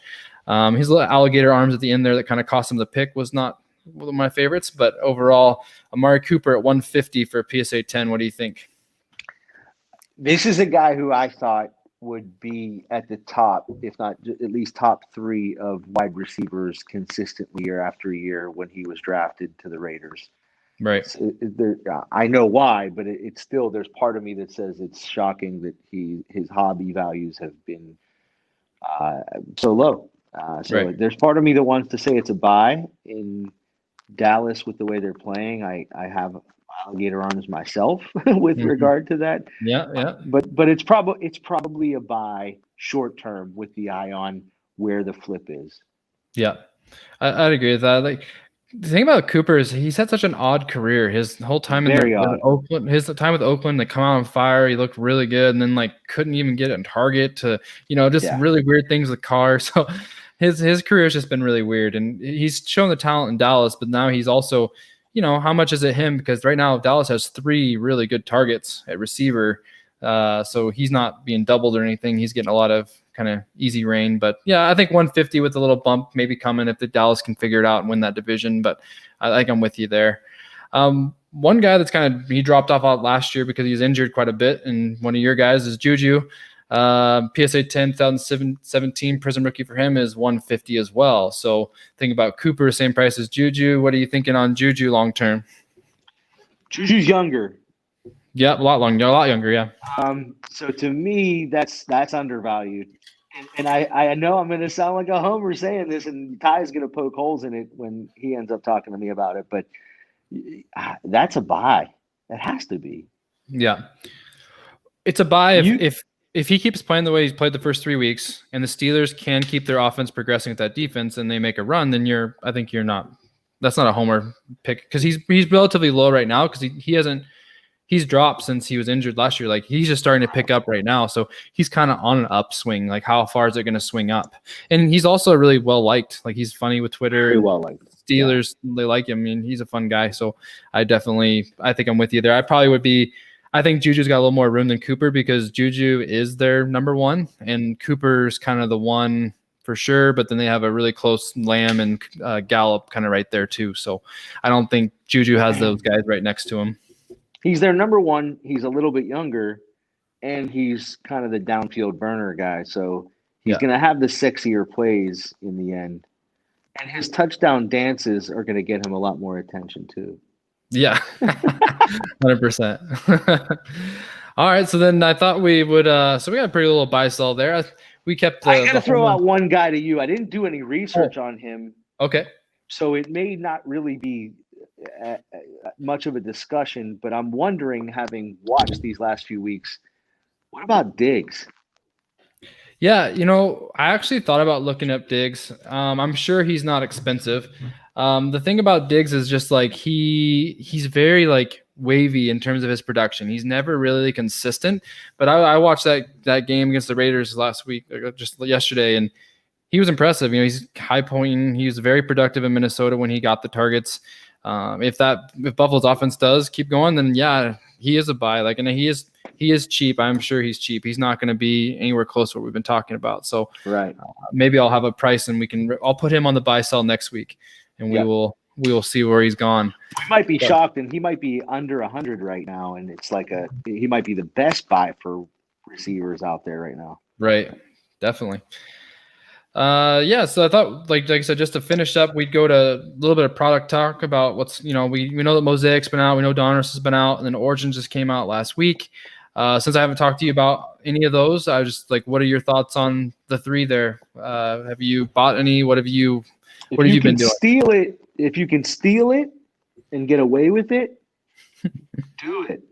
S1: His little alligator arms at the end there that kind of cost him the pick was not one of my favorites, but overall, Amari Cooper at 150 for PSA 10. What do you think?
S2: This is a guy who I thought would be at the top, if not at least top 3 of wide receivers consistently year after year when he was drafted to the Raiders.
S1: Right.
S2: I know why, but it's still, there's part of me that says it's shocking that his hobby values have been so low. There's part of me that wants to say it's a buy in Dallas with the way they're playing. I have alligator arms myself with regard to that.
S1: Yeah.
S2: But it's probably a buy short term with the eye on where the flip is.
S1: Yeah, I'd agree with that. Like, the thing about Cooper is he's had such an odd career. His whole time in Oakland, like come out on fire. He looked really good, and then couldn't even get on target to really weird things with cars. So his career has just been really weird, and he's shown the talent in Dallas, but now he's also, how much is it him? Because right now Dallas has 3 really good targets at receiver. So he's not being doubled or anything. He's getting a lot of kind of easy rain. But yeah, I think 150 with a little bump maybe coming if the Dallas can figure it out and win that division. But I think I'm with you there. One guy that's he dropped off out last year because he was injured quite a bit, and one of your guys is Juju. PSA 10, 2017 Prism rookie for him is 150 as well. So think about Cooper, same price as Juju. What are you thinking on Juju long term?
S2: Juju's younger.
S1: Yeah, a lot younger. Yeah.
S2: So to me, that's undervalued, and I know I'm going to sound like a homer saying this, and Ty's going to poke holes in it when he ends up talking to me about it. But that's a buy. It has to be.
S1: Yeah, it's a buy if he keeps playing the way he's played the first 3 weeks, and the Steelers can keep their offense progressing with that defense, and they make a run, then I think you're not. That's not a homer pick because he's relatively low right now because he's dropped since he was injured last year. Like, he's just starting to pick up right now, so he's kind of on an upswing. Like, how far is it going to swing up? And he's also really well liked. Like, he's funny with Twitter.
S2: Very well liked.
S1: Steelers, they like him. I mean, he's a fun guy. So I think I'm with you there. I probably would be. I think Juju's got a little more room than Cooper because Juju is their number 1, and Cooper's kind of the one for sure, but then they have a really close Lamb and Gallup kind of right there too. So I don't think Juju has those guys right next to him.
S2: He's their number one. He's a little bit younger, and he's kind of the downfield burner guy. So he's going to have the sexier plays in the end. And his touchdown dances are going to get him a lot more attention too.
S1: Yeah, 100%. All right, so then I thought we would. So we got a pretty little buy sell there. We kept.
S2: I got to throw out one guy to you. I didn't do any research on him.
S1: Okay.
S2: So it may not really be much of a discussion, but I'm wondering, having watched these last few weeks, what about Diggs?
S1: Yeah, I actually thought about looking up Diggs. I'm sure he's not expensive. The thing about Diggs is just like he's very like wavy in terms of his production. He's never really consistent. But I watched that game against the Raiders last week, just yesterday, and he was impressive. He's high pointing. He was very productive in Minnesota when he got the targets. If Buffalo's offense does keep going, then yeah, he is a buy. Like, and he is cheap. I'm sure he's cheap. He's not going to be anywhere close to what we've been talking about. So
S2: right,
S1: maybe I'll have a price and I'll put him on the buy sell next week, and we will see where he's gone.
S2: We might be shocked, and he might be under 100 right now, and it's like he might be the best buy for receivers out there right now.
S1: Right, definitely. So I thought, like I said, just to finish up, we'd go to a little bit of product talk about what's, we know that Mosaic's been out, we know Donruss has been out, and then Origin just came out last week. Since I haven't talked to you about any of those, I was just like, what are your thoughts on the three there? Have you bought any? What have you been doing?
S2: If you can steal it and get away with it, do it.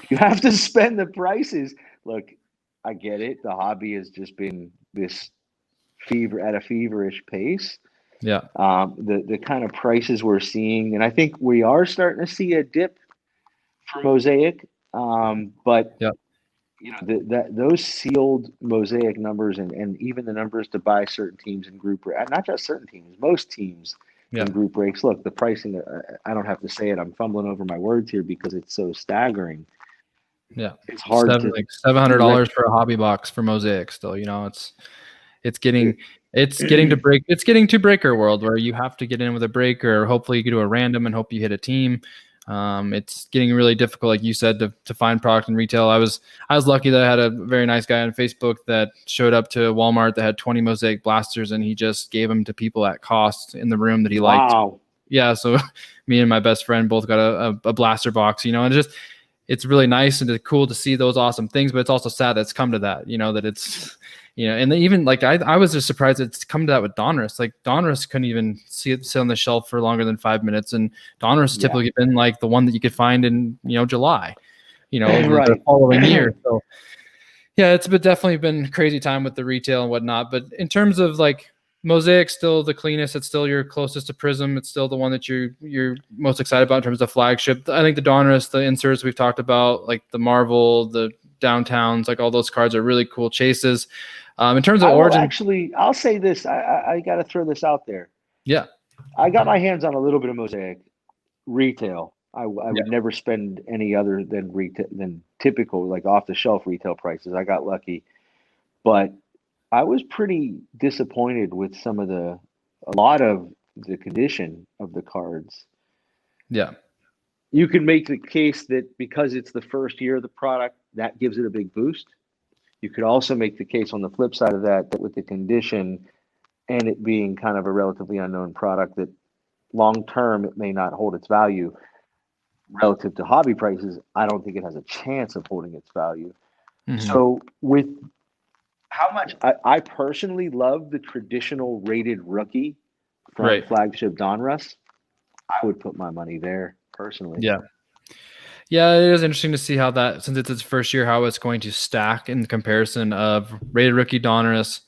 S2: You have to spend the prices. Look, I get it. The hobby has just been this feverish pace.
S1: Yeah.
S2: The kind of prices we're seeing, and I think we are starting to see a dip for Mosaic. But
S1: yeah,
S2: those sealed Mosaic numbers and even the numbers to buy certain teams in group, not just certain teams, most teams in group breaks. Look, the pricing. I don't have to say it. I'm fumbling over my words here because it's so staggering.
S1: Yeah,
S2: it's hard
S1: like $700 for a hobby box for Mosaic. Still, it's getting to breaker world where you have to get in with a breaker, or hopefully you get to a random and hope you hit a team. It's getting really difficult, like you said, to find product in retail. I was lucky that I had a very nice guy on Facebook that showed up to Walmart that had 20 Mosaic blasters, and he just gave them to people at cost in the room that he liked.
S2: Wow.
S1: Yeah, so me and my best friend both got a blaster box, and it's really nice and it's cool to see those awesome things, but it's also sad that it's come to that, that it's, and even like I was just surprised it's come to that with Donruss. Like Donruss couldn't even sit on the shelf for longer than 5 minutes, and Donruss has typically been like the one that you could find in July,
S2: right.
S1: the following year. So yeah, it's definitely been crazy time with the retail and whatnot. But in terms of like Mosaic's still the cleanest. It's still your closest to Prism. It's still the one that you're most excited about in terms of flagship. I think the Donruss, the inserts we've talked about, like the Marvel, the Downtowns, like all those cards are really cool chases. In terms of Origin,
S2: I'll say this. I got to throw this out there.
S1: Yeah,
S2: I got my hands on a little bit of Mosaic retail. I would never spend any other than typical, like off the shelf retail prices. I got lucky, but I was pretty disappointed with a lot of the condition of the cards.
S1: Yeah.
S2: You can make the case that because it's the first year of the product, that gives it a big boost. You could also make the case on the flip side of that with the condition and it being kind of a relatively unknown product, that long term it may not hold its value relative to hobby prices. I don't think it has a chance of holding its value. Mm-hmm. So with how much I personally love the traditional rated rookie from flagship Donruss, I would put my money there personally.
S1: Yeah. Yeah, it is interesting to see how that, since it's its first year, how it's going to stack in comparison of rated rookie Donruss,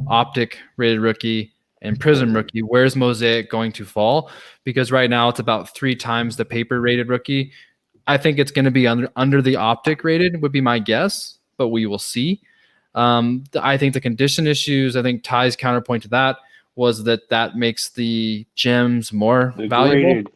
S1: optic rated rookie, and Prism rookie. Where's Mosaic going to fall? Because right now it's about 3 times the paper rated rookie. I think it's going to be under the optic rated would be my guess, but we will see. I think the condition issues, I think Ty's counterpoint to that was that makes the gems more valuable.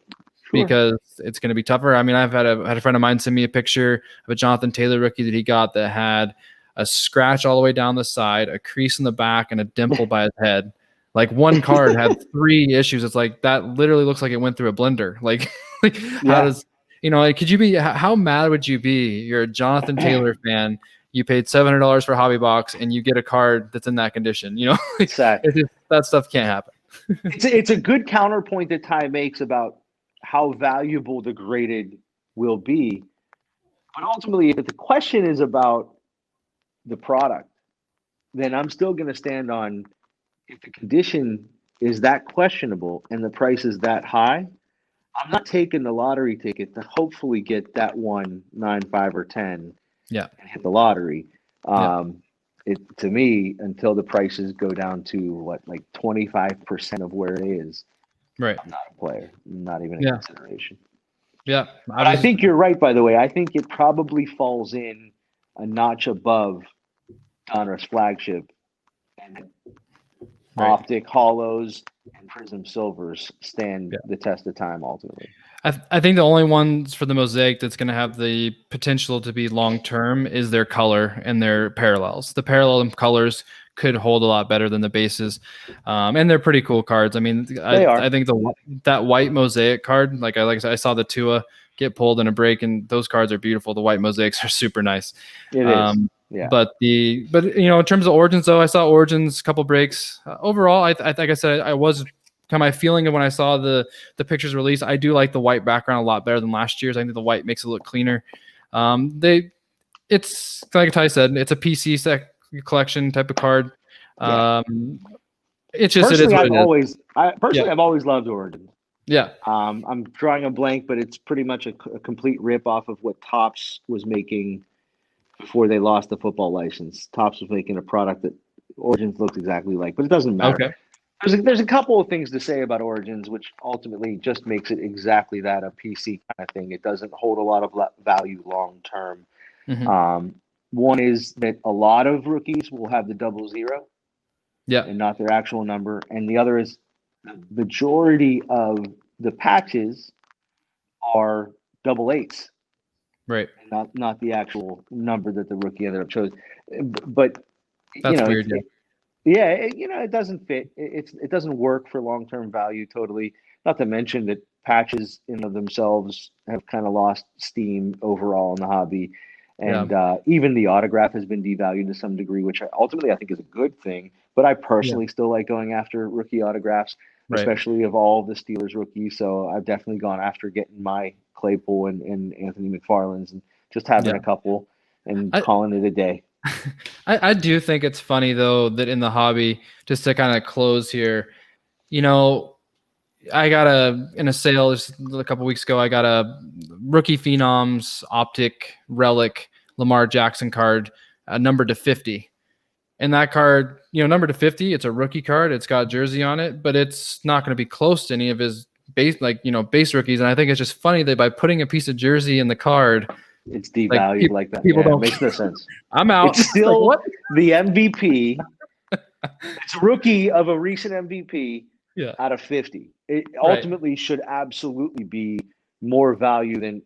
S1: Sure. Because it's going to be tougher. I mean, I've had a friend of mine send me a picture of a Jonathan Taylor rookie that he got that had a scratch all the way down the side, a crease in the back, and a dimple by his head. Like one card had 3 issues. It's like that literally looks like it went through a blender. Like how does could you be? How mad would you be? You're a Jonathan Taylor fan. You paid $700 for a hobby box, and you get a card that's in that condition.
S2: Exactly.
S1: That stuff can't happen.
S2: It's a good counterpoint that Ty makes about how valuable the graded will be. But ultimately, if the question is about the product, then I'm still going to stand on, if the condition is that questionable and the price is that high, I'm not taking the lottery ticket to hopefully get that 1, 9, 5, or 10 and hit the lottery. To me, until the prices go down to 25% of where it is,
S1: right?
S2: I'm not a player, not even a consideration.
S1: Yeah,
S2: but I think you're right. By the way, I think it probably falls in a notch above Donruss flagship, and Optic Hollows and Prism Silvers stand the test of time ultimately.
S1: I think the only ones for the Mosaic that's going to have the potential to be long-term is their color and their parallels. The parallel colors could hold a lot better than the bases. And they're pretty cool cards. I mean, I think that white Mosaic card, like I said, I saw the Tua get pulled in a break, and those cards are beautiful. The white Mosaics are super nice.
S2: It is. Yeah.
S1: But in terms of Origins, though, I saw Origins, couple breaks. Overall, like I said, I was kind of my feeling of when I saw the pictures released. I do like the white background a lot better than last year's. I think the white makes it look cleaner. It's like Ty said, it's a PC collection type of card. It's just
S2: personally,
S1: I've
S2: always loved Origins.
S1: Yeah.
S2: I'm drawing a blank, but it's pretty much a complete rip off of what Topps was making before they lost the football license. Topps was making a product that Origins looked exactly like, but it doesn't matter.
S1: Okay.
S2: There's a couple of things to say about Origins, which ultimately just makes it exactly that, a PC kind of thing. It doesn't hold a lot of value long term.
S1: Mm-hmm.
S2: One is that a lot of rookies will have the 00, and not their actual number. And the other is the majority of the patches are 88s,
S1: right?
S2: Not the actual number that the rookie ended up choosing. But
S1: that's weird.
S2: It doesn't fit. It doesn't work for long-term value totally. Not to mention that patches in of themselves have kind of lost steam overall in the hobby. And even the autograph has been devalued to some degree, which ultimately I think is a good thing. But I personally still like going after rookie autographs, especially of all the Steelers rookies. So I've definitely gone after getting my Claypool and Anthony McFarland's and just having a couple and calling it a day.
S1: I do think it's funny, though, that in the hobby, just to kind of close here, I got in a sale just a couple weeks ago, I got a Rookie Phenoms Optic Relic Lamar Jackson card, numbered to 50. And that card, numbered to 50, it's a rookie card. It's got jersey on it, but it's not going to be close to any of his base rookies. And I think it's just funny that by putting a piece of jersey in the card,
S2: it's devalued like that.
S1: People don't.
S2: It makes no sense.
S1: I'm out.
S2: It's still what? The MVP. It's rookie of a recent MVP out of 50. It ultimately should absolutely be more value than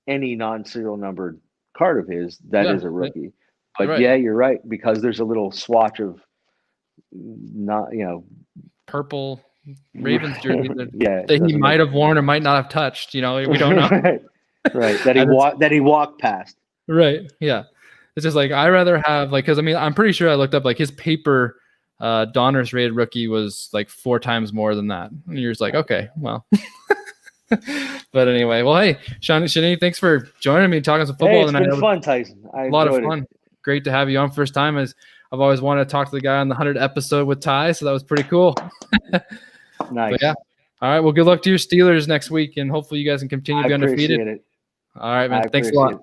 S2: any non-serial numbered card of his that is a rookie. But you're right, because there's a little swatch of
S1: purple Ravens jersey that he might have worn or might not have touched. We don't know.
S2: Right. That he walked past.
S1: Right. Yeah. It's just like, I rather have because I'm pretty sure I looked up his paper Donruss rated rookie was 4 times more than that. And you're just like, okay, well. But anyway, well, hey, Shani, thanks for joining me talking some football.
S2: It's been fun, Tyson.
S1: A lot of fun. Great to have you on first time. As I've always wanted to talk to the guy on the 100th episode with Ty, so that was pretty cool.
S2: Nice.
S1: But yeah. All right. Well, good luck to your Steelers next week, and hopefully you guys can continue to be undefeated.
S2: Appreciate it.
S1: All right, man. Thanks a lot.